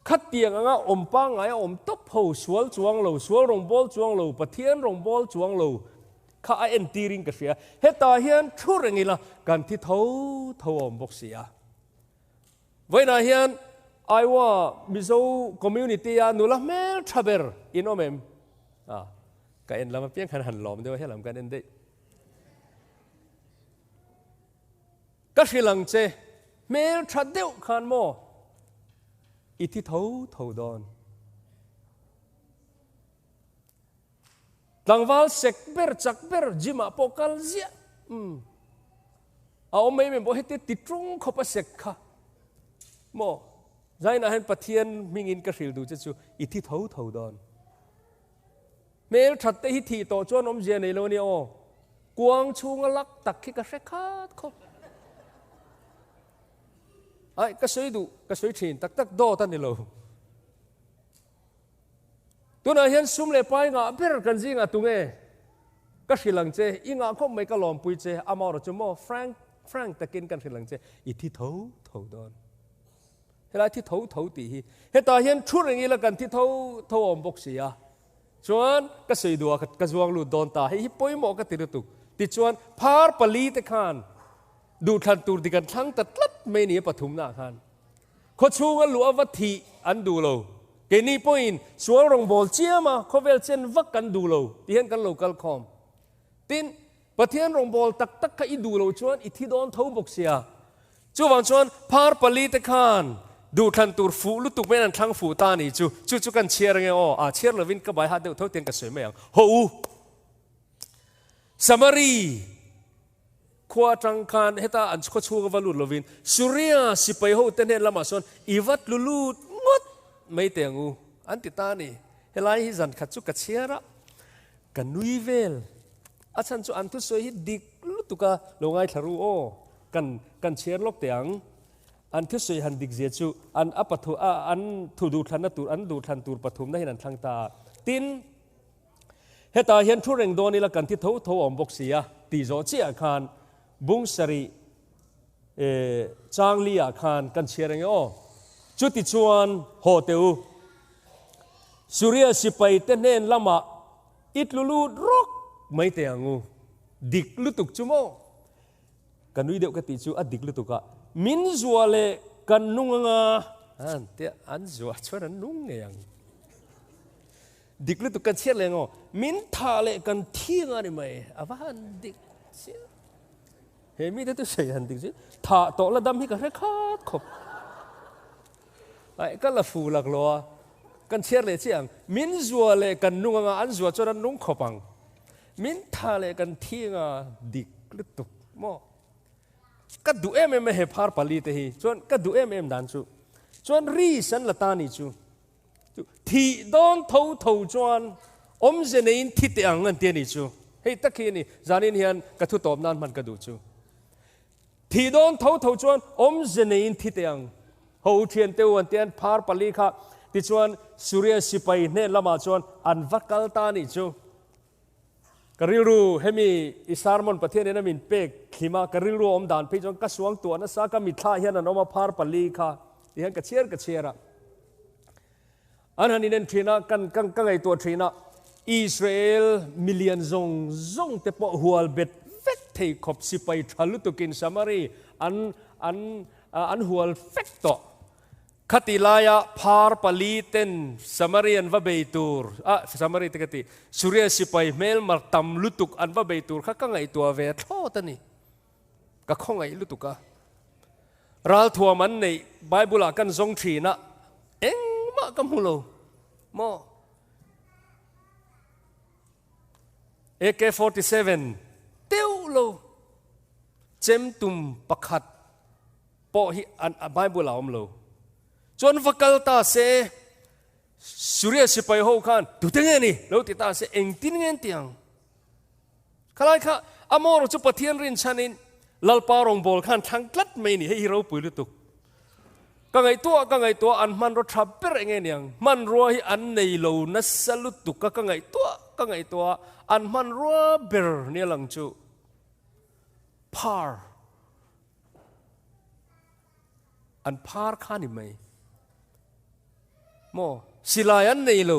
ขัดเตียงอ่ะอมปังไงอมตบหูสวลจวงโลสวลรงบอลจวงโลปะเทียนรงบอลจวงโลข้าเอ็นตีริงกันเสียเฮตาเฮียนชูเรื่องนี้ละกันที่เท่าอมบกเสียไว้น่าเฮียนไอ้ว่ามิโซคอมมูนิตี้นุละเมลทราเบอร์อินโอเมมก็เอ็นละมาเพียงขันหันหลอมเดียวให้หลังกันเอ็นได้ก็สิหลังเจเมลทราเดวขันโมอิที่เท่าดอนหลังวัลเซกเบอร์จักเบอร์จิมาโปกัลเซียเอาไม่เป็นบอกให้ติดตรงขบเซกค่ะโมใจน่าเห็นปะเทียนมิงินกระสิลดูจะจูอิที่เท่าดอนเมลชัดเตหิทีโตจวนอมเจในโลนี้โอกวางชูงลักตักขี้กระเซกขาดเขาไอ้ก็สวยดูก็สวยชินตักโดตันนี่โลตัวนั้นเห็นซุ่มเลยไปงาเพื่อกันจริงอ่ะตุงก็สิลังเจอีงาคงไม่ก็ลอมปุยเจอามอร์จมอแฟรงตะกินกันสิลังเจอิที่เท่าดอนเฮลาที่เท่าตีเฮตาเห็นชุดอย่างนี้ละกันที่เท่าอมบกเสียชวนก็สวยดูก็จวงลูดอนตาให้ฮิปโปยหมอก็ติดตุกติดชวนพาร์ปลีตะคานดูทันตูดิกันทั้งตัดลับไม่หนีปฐุมนาคานขดชูกันหลวงวัตถีอันดูโลเกนี่พอยน์สวงรงบอลเชียมาเขาเวลเชนวักกันดูโลที่เห็นกันโลกัลคอมตินประเทศรงบอลตักก็อีดูโลชวนอิที่โดนเท่าบกเสียจูวันชวนพาร์ปลีตะคานดูทันตูฟูลุตุกไม่นันทั้งฟูตานี่จูกันเชียร์ไงเชียร์เลวินก็ไปหาเดือดเท่าเตียนกันสวยไหมยังโฮสมารีขวาจังการเฮตาอันขชูกวาลุลวินสุริยาสิไปโฮเตนเฮลามาซอนอีวัดลุลูงดไม่เตียงูอันติตานี่เฮลัยฮิจันขัดจุกัดเชียระกันนุยเวลอาจารย์จูอันทุสวยดิกลุตุกะลงไงทารูโอกันเชียร์ลกเตียงอันทุสวยหันดิกเจียจูอันอัปตุอันทุดูทันตูอันดูทันตูปฐุมได้นันทางตาตินเฮตาเห็นทุเรงโดนี่ละกันที่เท่าอมบกเสียตีโจเจียคานบุ้งสรีจางลีอาคารกันเชียร์งอจุดที่ชวนโฮเทลสุริยสิไปเต้นเล่นละมาอิดลุลูรกไม่เตียงูดิกลุตุกจุโมกันวิเดียวกันติจูอัดดิกลุตุกะมินจัวเลกันนุ่งงาอันเตียอันจัวชวนนุ่งเงียงดิกลุตุกันเชียร์เลยงอมินทาเลกันเที่ยงอะไรไหมอาวันดิกเชียเฮ้ยมีแต่ตัวเสียหันดิสิถ้าโตละดำให้กันแค่ขาดขบไอ้ก็ละฟูหลักลัวกันเชียร์เลยเชียงมินจัวเลยกันนุ่งงาอันจัวจนนุ่งขบังมินทาเลยกันเที่ยงดิกลุตุกโมก็ดูเอ็มให้พาร์ปลีเตหีจวนก็ดูเอ็มดันจูจวนรีสันละตานี่จูที่โดนเท่าจวนอมเจนินที่เตียงเงินเตียนี่จูเฮ้ยตะกี้นี่จานินเฮียนกระทุตอบนั้นมันกระดูจูที่โดนเท่าจวนอมเจนินที่เตียงหูเทียนเตวันเตียนพาร์ปลีค่ะที่จวนสุริยสิไปเนละมาจวนอันวักกัลตานี่จูกริรูให้มีอิสารมนประเทศนี้นะมินเป็กขีมากริรูอมดานพี่จงกสวงตัวนั้นสักมิท่าเฮียนนอมาพาร์ปลีค่ะที่เห็นกระเชียร์อันนั้นนี่ทรีน่ากันไอตัวทรีน่าอิสราเอลมิลเลียนซงเตปหัวเบ็ดเฟกเทขบสิไปทะลุตุกินสมารีอันหัวเฟกโตขัติลายาพาร์ปลีเตนสมารีอันว่าเบตูร์สมารีตะกติสุริยสิไปเมลมาตัมลุตุกอันว่าเบตูร์ข้าก็ไงตัวเวทโทตันนี่ก็ข้องไงลุตุกะรัลทัวมันในไบเบิลกันซงทรีน่าเอ็งมากำหูโลโมAK-47 เตี้ยวโลเจมตุมปักขัดปอฮิอันไบเบิลเอามโลจนฟักกัลตาเซ สุริยสิไปโฮขันตุเตงนี่เราติดตาเสเองตินเงินเตียงขลายข้าอามอร์จุปะเทียนรินชันินลลปารองบอลขันทั้งกลัดไม่นี่ให้เราปุยลุตุกก็ไงตัวอันมันรถทับเปรเงี้ยยังมันรัวให้อันในโลนัสลุตุกก็ไงตัวอันมันรัวเบร์เนี่ยหลังจูพาร์อันพาร์ข้านี่ไหมโมสิลายันในโล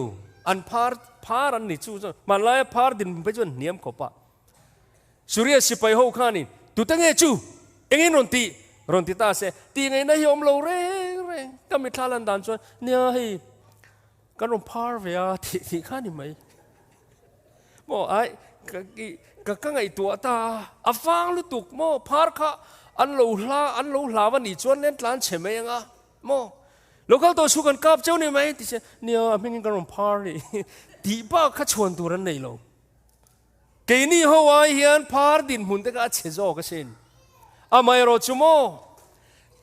อันพาร์อันนี่จูมันลายพาร์ดินไปจนเนียมขบปะสุริยสิไปโฮข้านี่ตุตั้งเงจูเองนนติตาเสตีไงนายอมโลเร่ก็มีทาลันดานจวนเนี่ยให้กันรมพาร์เวียที่ข้านี่ไหมโมไอ้ก็ไงตัวตาอัฟฟังลุตุกโมพาร์ข้าอันโลลาวันนี้จวนเล่นร้านเฉมยังอ่ะโมลูกเขาตัวชูกันกับเจ้านี่ไหมที่เช่เนี่ยไม่งั้นกันรมพาร์นี่ดีบ้าข้าชวนตัวนั้นในโลเกนี่ฮาวายเฮียนพาร์ดินหุ่นเด็กอาเชโจก็เช่นอาไม่รอจุโม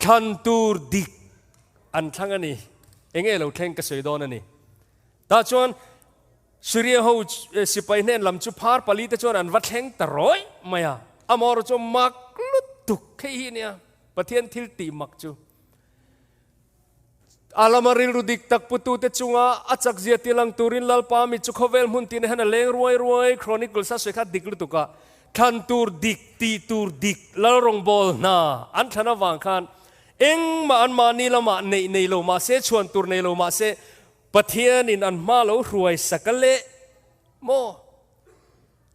คันตูร์ดิกอันทั้งอันนี้เองเราแข่งกับสวยดอนนี่แต่จวนสุริยะเขาสิไปเนี่ยลำจุพาร์ปลีแต่จวนอันวัดแข่งตร้อยไม่อะอามอร์จุมักลุตุกแค่เนี่ยประเทศทิลตีมักจูอาลามาริลรุดิกตักปุตุเตจุงอาจักเจียติลังตูรินลลปามิจุขเวลมุนตินเฮนเลงรวยครอนิกลซาสวยขัดดิกลุตุกะคันตูร์ดิกตีตูร์ดิกลลรงบอลนาอันธนวังคันเอ็งมาอันมานีละมาในโลมาเสชวนตูร์ในโลมาเสประเทศนินอันมาโลรวยสักเละโม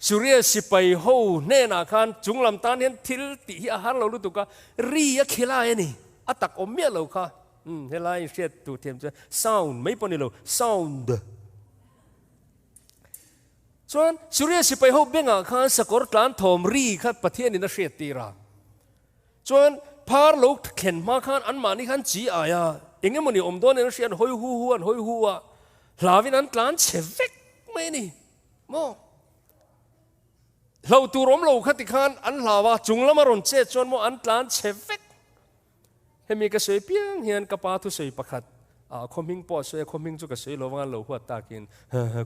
สุริยสิไปโฮเนนาคันจุงลำตาเห็นทิลติอาหารเราลุตุกะรียะเคลายนี่อัตักอมเมียเราค่ะเฮลัยเสียตูเทียมจะ sound ไม่ปนนี่เรา sound ส่วนสุริยสิไปโฮเบงอาคารสกอร์กลานทอมรีคัดประเทศนี้น่าเสียตีราส่วนพาร์ลูกเข็นมาคันอันมานี่คันจีอายาเองมันนี่อมตัวเนี่ยเสียนหอยหัวลาวินันกลานเชฟเวกไม่นี่โมเราตูรมเราขัดติคันอันลาวาจุงละมารอนเจจวนโมอันกลานเชฟเวกเฮมีกระสวยเพียงเฮียนกระปาทุสวยประคัดคอมมิงปอดสวยคอมมิงจุกระสวยโลวันโลหัวตากิน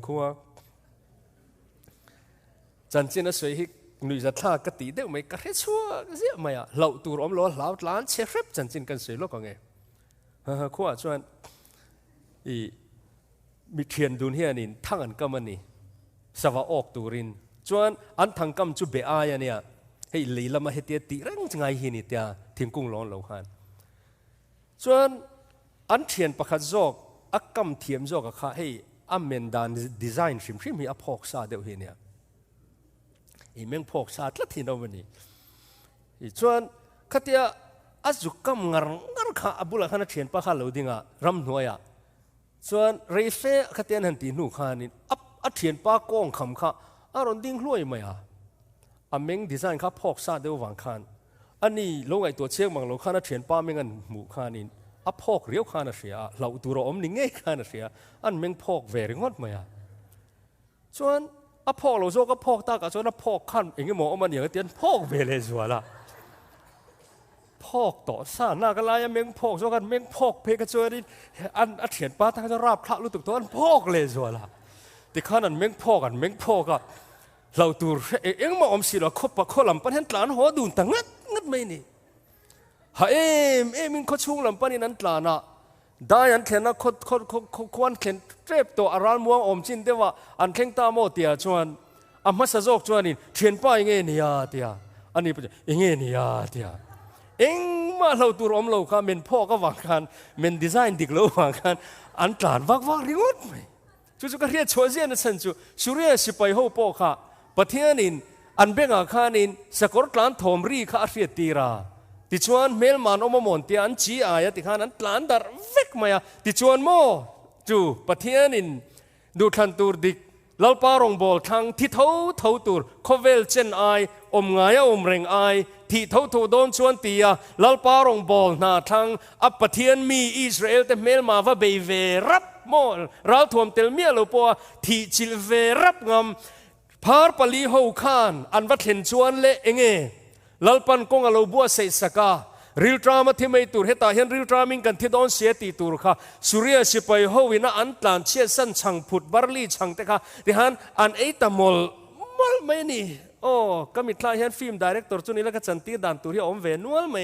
คัวจันจินสวยฮิกหนุ่ยจะท่ากติเด็กไม่กระเทชัวเสียไม่อะเราตูรอมโลเหลาล้านเชฟเจันจินกันสวยโลกไงคัวชวนมีเทียนดุนเฮียนินทั้งอันก็มันนี่สวะออกตูรินชวนอันทั้งกำจุเบอายเนี่ยให้ลีละมาเฮตีตีรังจังไงเฮนิตยาทิ้งกุ้งร้อนเหลาหันส่วนอันเทียนประคัดจอกอักกำเทียมจอกก็ให้อัมเมนดานดีไซน์ชิมมีอพอกซาเดียวเฮียเนี่ยอีเมงพอกซาดละทีนวันนี้ส่วนขัดยาอาจุกำงาข้าอับุลขันเทียนประคัดเหลาดิ่งรำหน่วยส่วนเรเฟ่ขัดยาหันตีนูขานินอัดเทียนป้ากองคำข้าอารมณ์ดิ่งรวยไหมอัมเมงดีไซน์ข้าพอกซาเดียววางคันอันนี้ลงไอตัวเชี่ยงบางเราข้านัดเทียนป้าไม่งั้นหมู่ข้านินอัพพอกเรียวข้านัดเสียเราตัวเราอมนิ่งไงข้านัดเสียอันเมงพอกเวริงอดไหมส่วนอัพพอกเราโจก็พอกตากับส่วนอัพพอกขั้นเองก็มองมันอย่างเตียนพอกเวเลสัวละพอกต่อซาหน้ากันลายเมงพอกโจกันเมงพอกเพกระจวยนี่อันเทียนป้าทั้งจะราบพระรู้ตัวอันพอกเลสัวละแต่ข้านั้นเมงพอกกันเมงพอกก็เราตัวเองมาอมสิเราคบปะข้อลำปันเห็นตลาดหัวดูนต่างงัดไม่นี่ฮะมินเขาชุ่งลำปันนั้นตลาดน่ะได้อันเข็นนะคนเข็นเจ็บตัวอารานม่วงอมจินเดียวว่าอันเข่งตาโมเตียชวนอามาสะโจกชวนนี่เทียนป้าอย่างเงี้ยนี่ยเตียอันนี้เป็นอย่างเงี้ยนี่ยเตียเองมาเราตัวอมเราค่ะเมนพ่อก็วางกันเมนดีไซน์ดิกเราวางกันอันตลาดวักริงดไหมจู่ๆก็เรียกชัวเซียนสันจู่สุริยสิไปหัวพ่อค่ะประเทศนินอันเบงอาคานินสกอตแลนด์ทอมรีข้าเสียตีราติชวนเมลมานอมมอนตีอันจีอายติขานั้นหลานดาร์เวกมาติชวนโมจู่ประเทศนินดูทันตูร์ดิกลลปารองบอลทางที่เท่าตูร์โคเวลเชนไออมงายอมเรงไอที่เท่าโดนชวนตีลลปารองบอลนาทางอัปประเทศมีอิสราเอลแต่เมลมาว่าเบเวรับโมเราทวมเตลเมียเราปัวที่จิลเวรับงำพาร์ปลีโฮคานอันวัดเห็นชวนเละเองลลปันกงอโลบัวเซสกา ริลตรามาที่ไม่ตูร์เฮตาเห็นริลตรามิงกันที่โดนเสียตีตูร์ค่ะสุริยะสิไปโฮวินะอันตลานเชียสันชังผุดบาร์ลีชังเตค่ะที่ฮันอันเอตามอลไม่นี่โอ้ก็มีคลายเห็นฟิล์มดีเรคเตอร์จุนี้แล้วก็จันตีดันตูร์ที่อมเวนวลไหม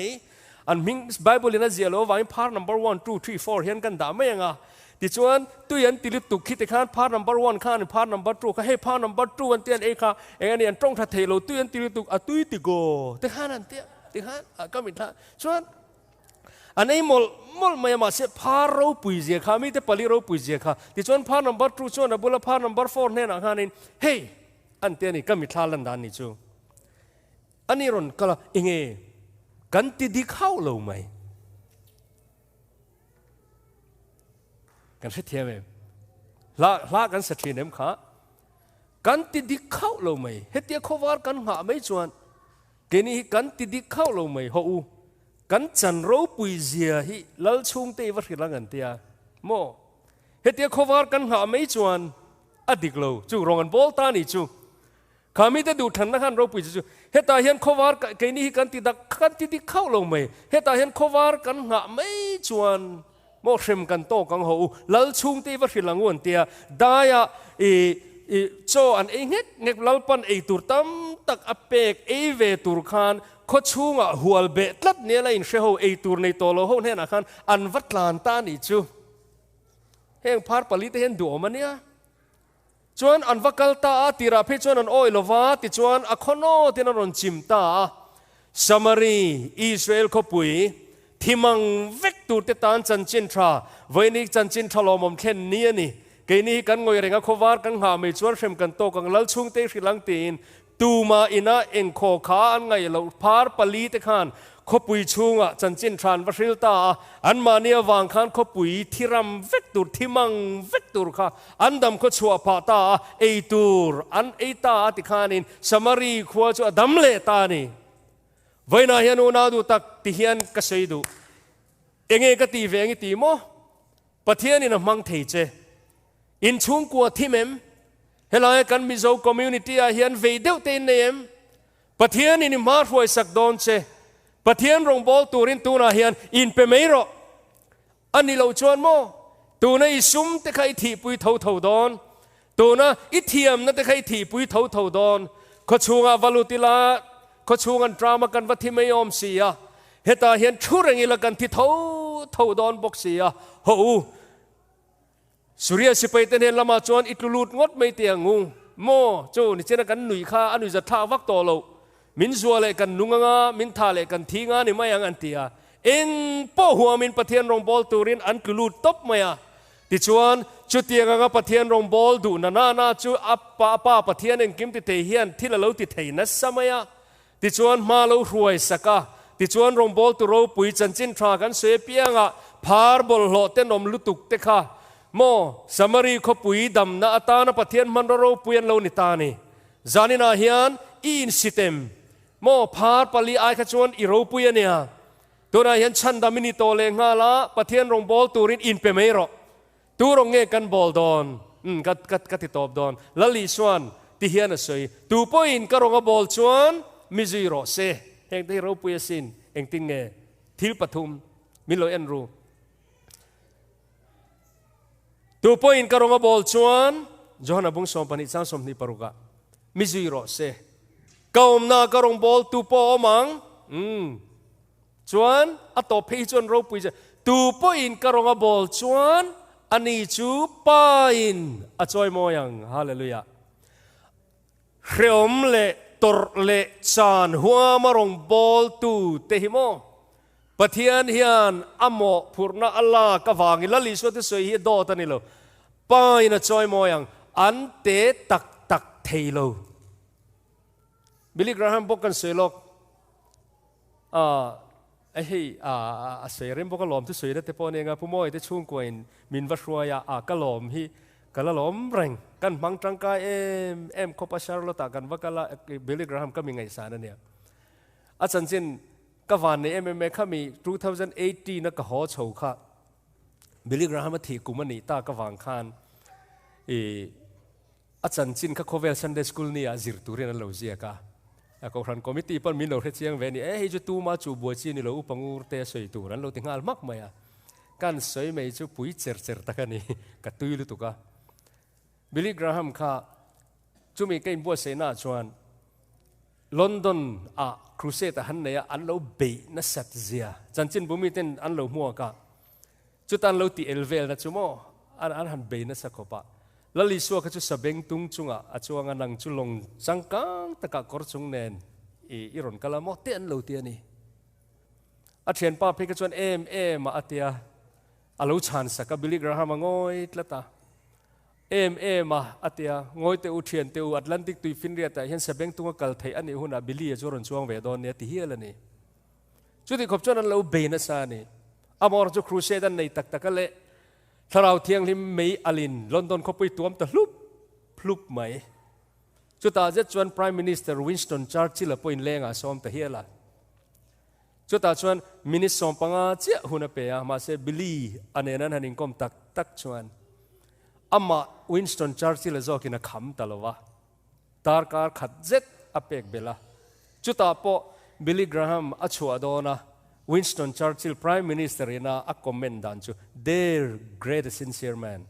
อันมิงไบเบิลลินะเจียโลว่าพาร์ number 1 2 3 4เห็นกันด่าไม่ยังอ่ะดิฉันตัวยันติลิตุคิดแต่ข้าพาร์ number 1ข้านี่พาร์ number 2ข้าให้พาร์ number 2อันเตียนเอค่ะเอ็งนี่อันตรงทัดเทโลตัวยันติลิตุอ่ะตัวติโกแต่ข้านั่นเตียแต่ข้าก็มีท่าส่วนอันนี้มอลไม่มาเสียพาร์เราปุยเสียข้าไม่แต่ปลีเราปุยเสียข้าดิฉันพาร์ number 2ส่วนอันบุลพาร์ number 4เนี่ยนะข้านี่เฮ้ยอันเตียนี่ก็มีท่าลันดานนี่จู่อันนี้รอนก็ละเองกันติดเข้าเราไหมกันเสียเทียมละกันเสียเทียมข้ากันติดเข้าเราไหมเฮตียขวารกันหาไม่จวนเกนี่กันติดเข้าเราไหมฮูกันจันรูปุยเสียฮิลัลชุงเตวัดกันกันเตียโมเฮตียขวารกันหาไม่จวนอดีกเราจู่รองกันโบลตานี่จู่ข้ามีแต่ดูทันนะครับเราปุยจู่เฮตาเห็นขวารเกนี่กันติดเข้าเราไหมเฮตาเห็นขวารกันหาไม่จวนโมเชมกันโตกังหูลัลชุงเตวัดกันงวนเตียได้อะโจอันเองเงกลัลปันไอตูร์ตั้มตักอเปกเอเวตูร์คานขชุงอ่ะหัวเบตลัดเนี่ยอะไรอินเชโฮไอตูร์ในตัวโลโหเนี่ยนะครับอันวัดลานตานี่จูเฮงพาร์ปลิตเห็นดูมันเนี่ยจวนอันวักลตาติราเพจวนอันโออิลวาติจวนอคอนโนตินรอนจิมตาสมารีอิสราเอลขปุยที่มังเวกตูร์เตตานจันจินทราวันนี้จันจินทราลมเข็นเนี่ยนี่เกนี่กันงอยเรงขวารกันหาไม่ชวนเชื่อมกันโตกันลัลชุงเตชิลังตีนตูมาอินะเอ็งโคขาอันไงเราพาร์ปลีเตขานขปุยชุงอ่ะจันจินทรานวชิลตาอันมาเนียวางขานขปุยที่รำเวกตูร์ที่มังเวกตูร์ค่ะอันดำขชัวปาตาเอตูร์อันเอตาติขานินสมารีขวชัวดำเลตานี่ไว้นาเฮียนูนาดูตักติเฮียนกษัยดูเองก็ตีเวงตีโมปะเทียนี่นะมังเทเจอินชุงกัวที่เมมเฮลัยกันมิโซคอมมูนิตี้อาเฮียนเวเดลเตนเนมปะเทียนี่มาร์ฟวยสักดอนเชปะเทียนรงบอลตูรินตูนาเฮียนอินเปเมโรอันนี้เราชวนโมตูน่ะอิซุมเตใครถีปุยเท่าดอนตูน่ะอิเทียมนั่นเตใครถีปุยเท่าดอนขชูงาวาลุติลาขชูงันดรามากันวัดที่ไม่ยอมเสียเฮตาเฮียนชูเรงอีละกันที่เท่าดอนบอกเสียโหสุริยะสิไปเต้นเห็นละมาจวนอิตลูดงดไม่เตียงงูโมโจนี่เจนกันหนุ่ยข้าอันนุ่ยจะท่าวักตัวเรามินซัวเลยกันนุ่งงามินท่าเลยกันทีงานี่ไม่ยังอันเตียเอ็งป้อหัวมินปะเทียนรองบอลตูรินอันกลูดตบไม่อะติจวนจุดเตียงงาปะเทียนรองบอลดูนาจูอัปป้าปะเทียนเอ็งกิมติเทียนที่ละเราติเทียนนั่นสมัยติจวนมาเรารวยสักติจวนรองบอลตูเราปุยจันจินทรากันเสียเปียงพาร์บอลโหเต้นนมลุตุกเตค่ะโมสมารีขปุยดำนาตานาปะเทียนมันเราปุยนเรานิตานีจานินาเฮียนอินสิเต็มโมพาร์ปลีไอขจวนอิรูปุยเนี่ยตัวนาเฮียนชันดามินิโตเลงาละปะเทียนรงบอลตูรินอินเปเมโรตูรงเงกันบอลดอนกัดติตอบดอนลลิสวนที่เฮียนสวยตูปอินกรงบอลชวนมิซิโรเซเฮงที่เราปุยสินเองติงเงทิลปทุมมิโลเอ็นรูตูปอินกรงบอลชวนจอห์นบุงสอมปนิจังสมนิปรุกะมิซิโรเซกอมนากรงบอลตูปอมังชวนอัตโตเพจวนเราปุยจะตูปอินกรงบอลชวนอันนี้จูปอินอจอยโมยังฮาเลลูยาเขียมเละตรเละจานหัวมารองบอลตูเตหิโมปะเทียนเฮียนอโมพูร์นาอัลลาห์กวางิลลิสวติสวยฮีโดตันิโลปอินอจอยโมยังอันเตตักเทโลบิลลี่กราฮัมบอกกันสวยโลกไอ้สวยเริ่มบอกกันหลอมที่สวยได้แต่พอเนี่ยไงผู้มวยที่ช่วงกวนมินวัชรวยก็หลอมฮีกันละหลอมแรงกันบังจังกายเอ็มคบชาร์ลตากันว่ากันละบิลลี่กราฮัมก็มีไงสารนั่นเนี่ยอาจารย์จินก็วันนี้MMAข้ามี2018นักขอโชว์ค่ะบิลลี่กราฮัมที่กุมันนี่ตาก็วางคานอาจารย์จินข้าโคเวลซันเดย์สคูลนี่อาจิรตูเรียนเราเสียก้า ก็ครันคอมมิตี้ปันมินเราเชียงเวนี่จูตูมาจูบัวจีนี่เราอุปังอุเตสวยตูนั้นเราติงหาลมักไหมกันสวยไม่จูปุยเจอตะกันนี่กัตุยลุตุกะบิลลี่กราฮัมค่ะจูมีกินบัวเสนาชวนลอนดอนครูเซตหันเนี่ยอันเราเบย์นัสตเซียจันจินบุมิเต็นอันเรามัวกะจุดอันเราตีเอลเวลนะจูโมอันหันเบย์นัสกบะแล้วลิสัวก็จะสเบงตุงจุงจวงอันนังจุลงจังกังตะกะกอร์จุงเนนอีรอนกะละมอเตียนเราเตียนี่เทียนป้าเพ่ก็ชวนมาเตียอาลูชันสักบิลลี่กราฮัมงอยตละตามาเตียงอยเตอุเทียนเตอุแอตแลนติกตุยฟินเรียแต่เห็นสเบงตุงกัลไทยอันนี้หุ่นบิลลี่จวนจวงเวดอนเนี่ยที่เฮียละนี่จุดที่ขบจวนนั้นเราเบนัสานี่อมอร์จูครูเซดันในตักเละถ้าเราเที่ยงลิมไม่อลินลอนดอนเขาไปตัวมตะลุบไหมจุดตาจะชวน Prime Minister Winston Churchill ไปอินเลงซ้อมตะเฮียละจุดตาชวนมินิสอมปังเจ้าหุ่นเปียมาเซบิลลี่อันนี้นั้นหันิงคมตักชวนอามา Winston Churchill จะกินขำตลอดวะตาร์การขัดเจ็ดอเปกเบล่าจุดตาพอบิลลี่กราฮัมชัวโดนะWinston Churchill Prime Minister ina a comment dan chu their great sincere man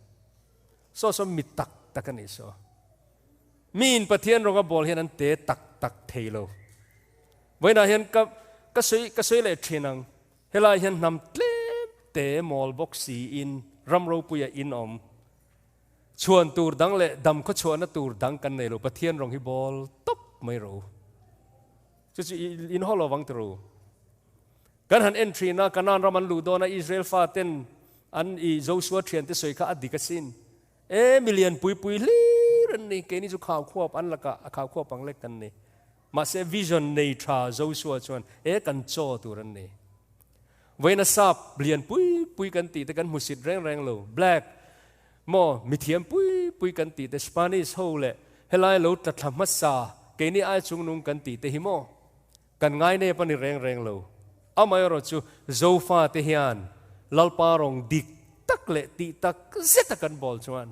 so mitak takan iso min pathian ronga bol hian an te tak theilo voina hian ka soi le thinang hela hian nam tlem te mol box si in ramro puya in om chuan tur dang le dam kho chuan na tur dang kan nei lo pathian rong hi bol top mai ro chu in holo wang truกันหัน entry นะกันนั่นเรามันลูโดนะอิสราเอลฟาเต็นอันอีโจชัวเทียนที่สวยข้าอดีตสินมิเลียนปุยลีรันนี่เกนี่จุข่าวควบอันละกะข่าวควบปังเล็กกันนี่มาเซวิชั่นในทราโจชัวชวนกันโจตัวรันนี่เวนัสซับเลียนปุยกันตีแต่กันมุสิดแรงโล black โมมิเทียมปุยกันตีแต่สปานิชโฮเล่เฮลัยโลตัดทำมัสซาเกนี่ไอจุงนุงกันตีแต่ฮิโมกันง่ายเนี่ยปนิแรงโลอามาอยู่จู่โจฟาเทียนลลปารองดิกตักเละตีตักเซตกันบอลชวน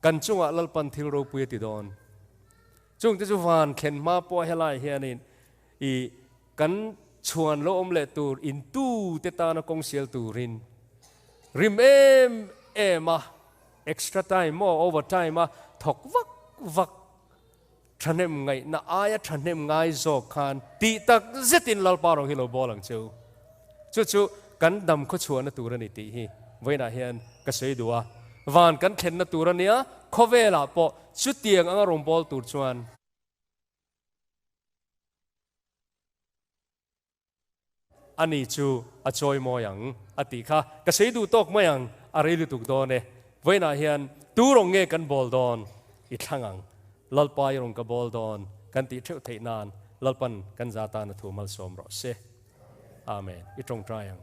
กันจุงลลปันทิลโรปุยติดอนจุงที่จูฟานเข็นมาปัวเฮลัยเฮียนินอีกันชวนโลอมเละตูอินตูเตตานกงเซียลตูรินริมมาเอ็กซ์ตร้าไทม์โอเวอร์ไทม์มาถกวักฉันเห็นไงน่าอายฉันเห็นไงโจกันตีตักเซตินลลปารองฮิโลบอลังเจ้าจู่กันดำขชวนนตัวนี้ตีฮีไว้น่าเห็นก็สวยดัววันกันเข็นนตัวนี้เขาเวลาพอชุดเตียงอังรมบอลตัวชวนอันนี้จู่จอยมอยังอติค่ะก็สวยดูตกมายังอะไรลุตุกโดนเน่ไว้น่าเห็นตัวรงเงกันบอลโดนอีกทั้งอังลลปายรงกับบอลดอนกันตีเท่าเทนานลลปันกันจาตานทูมัลสมรสเซอาเมนอีตรงใจยัง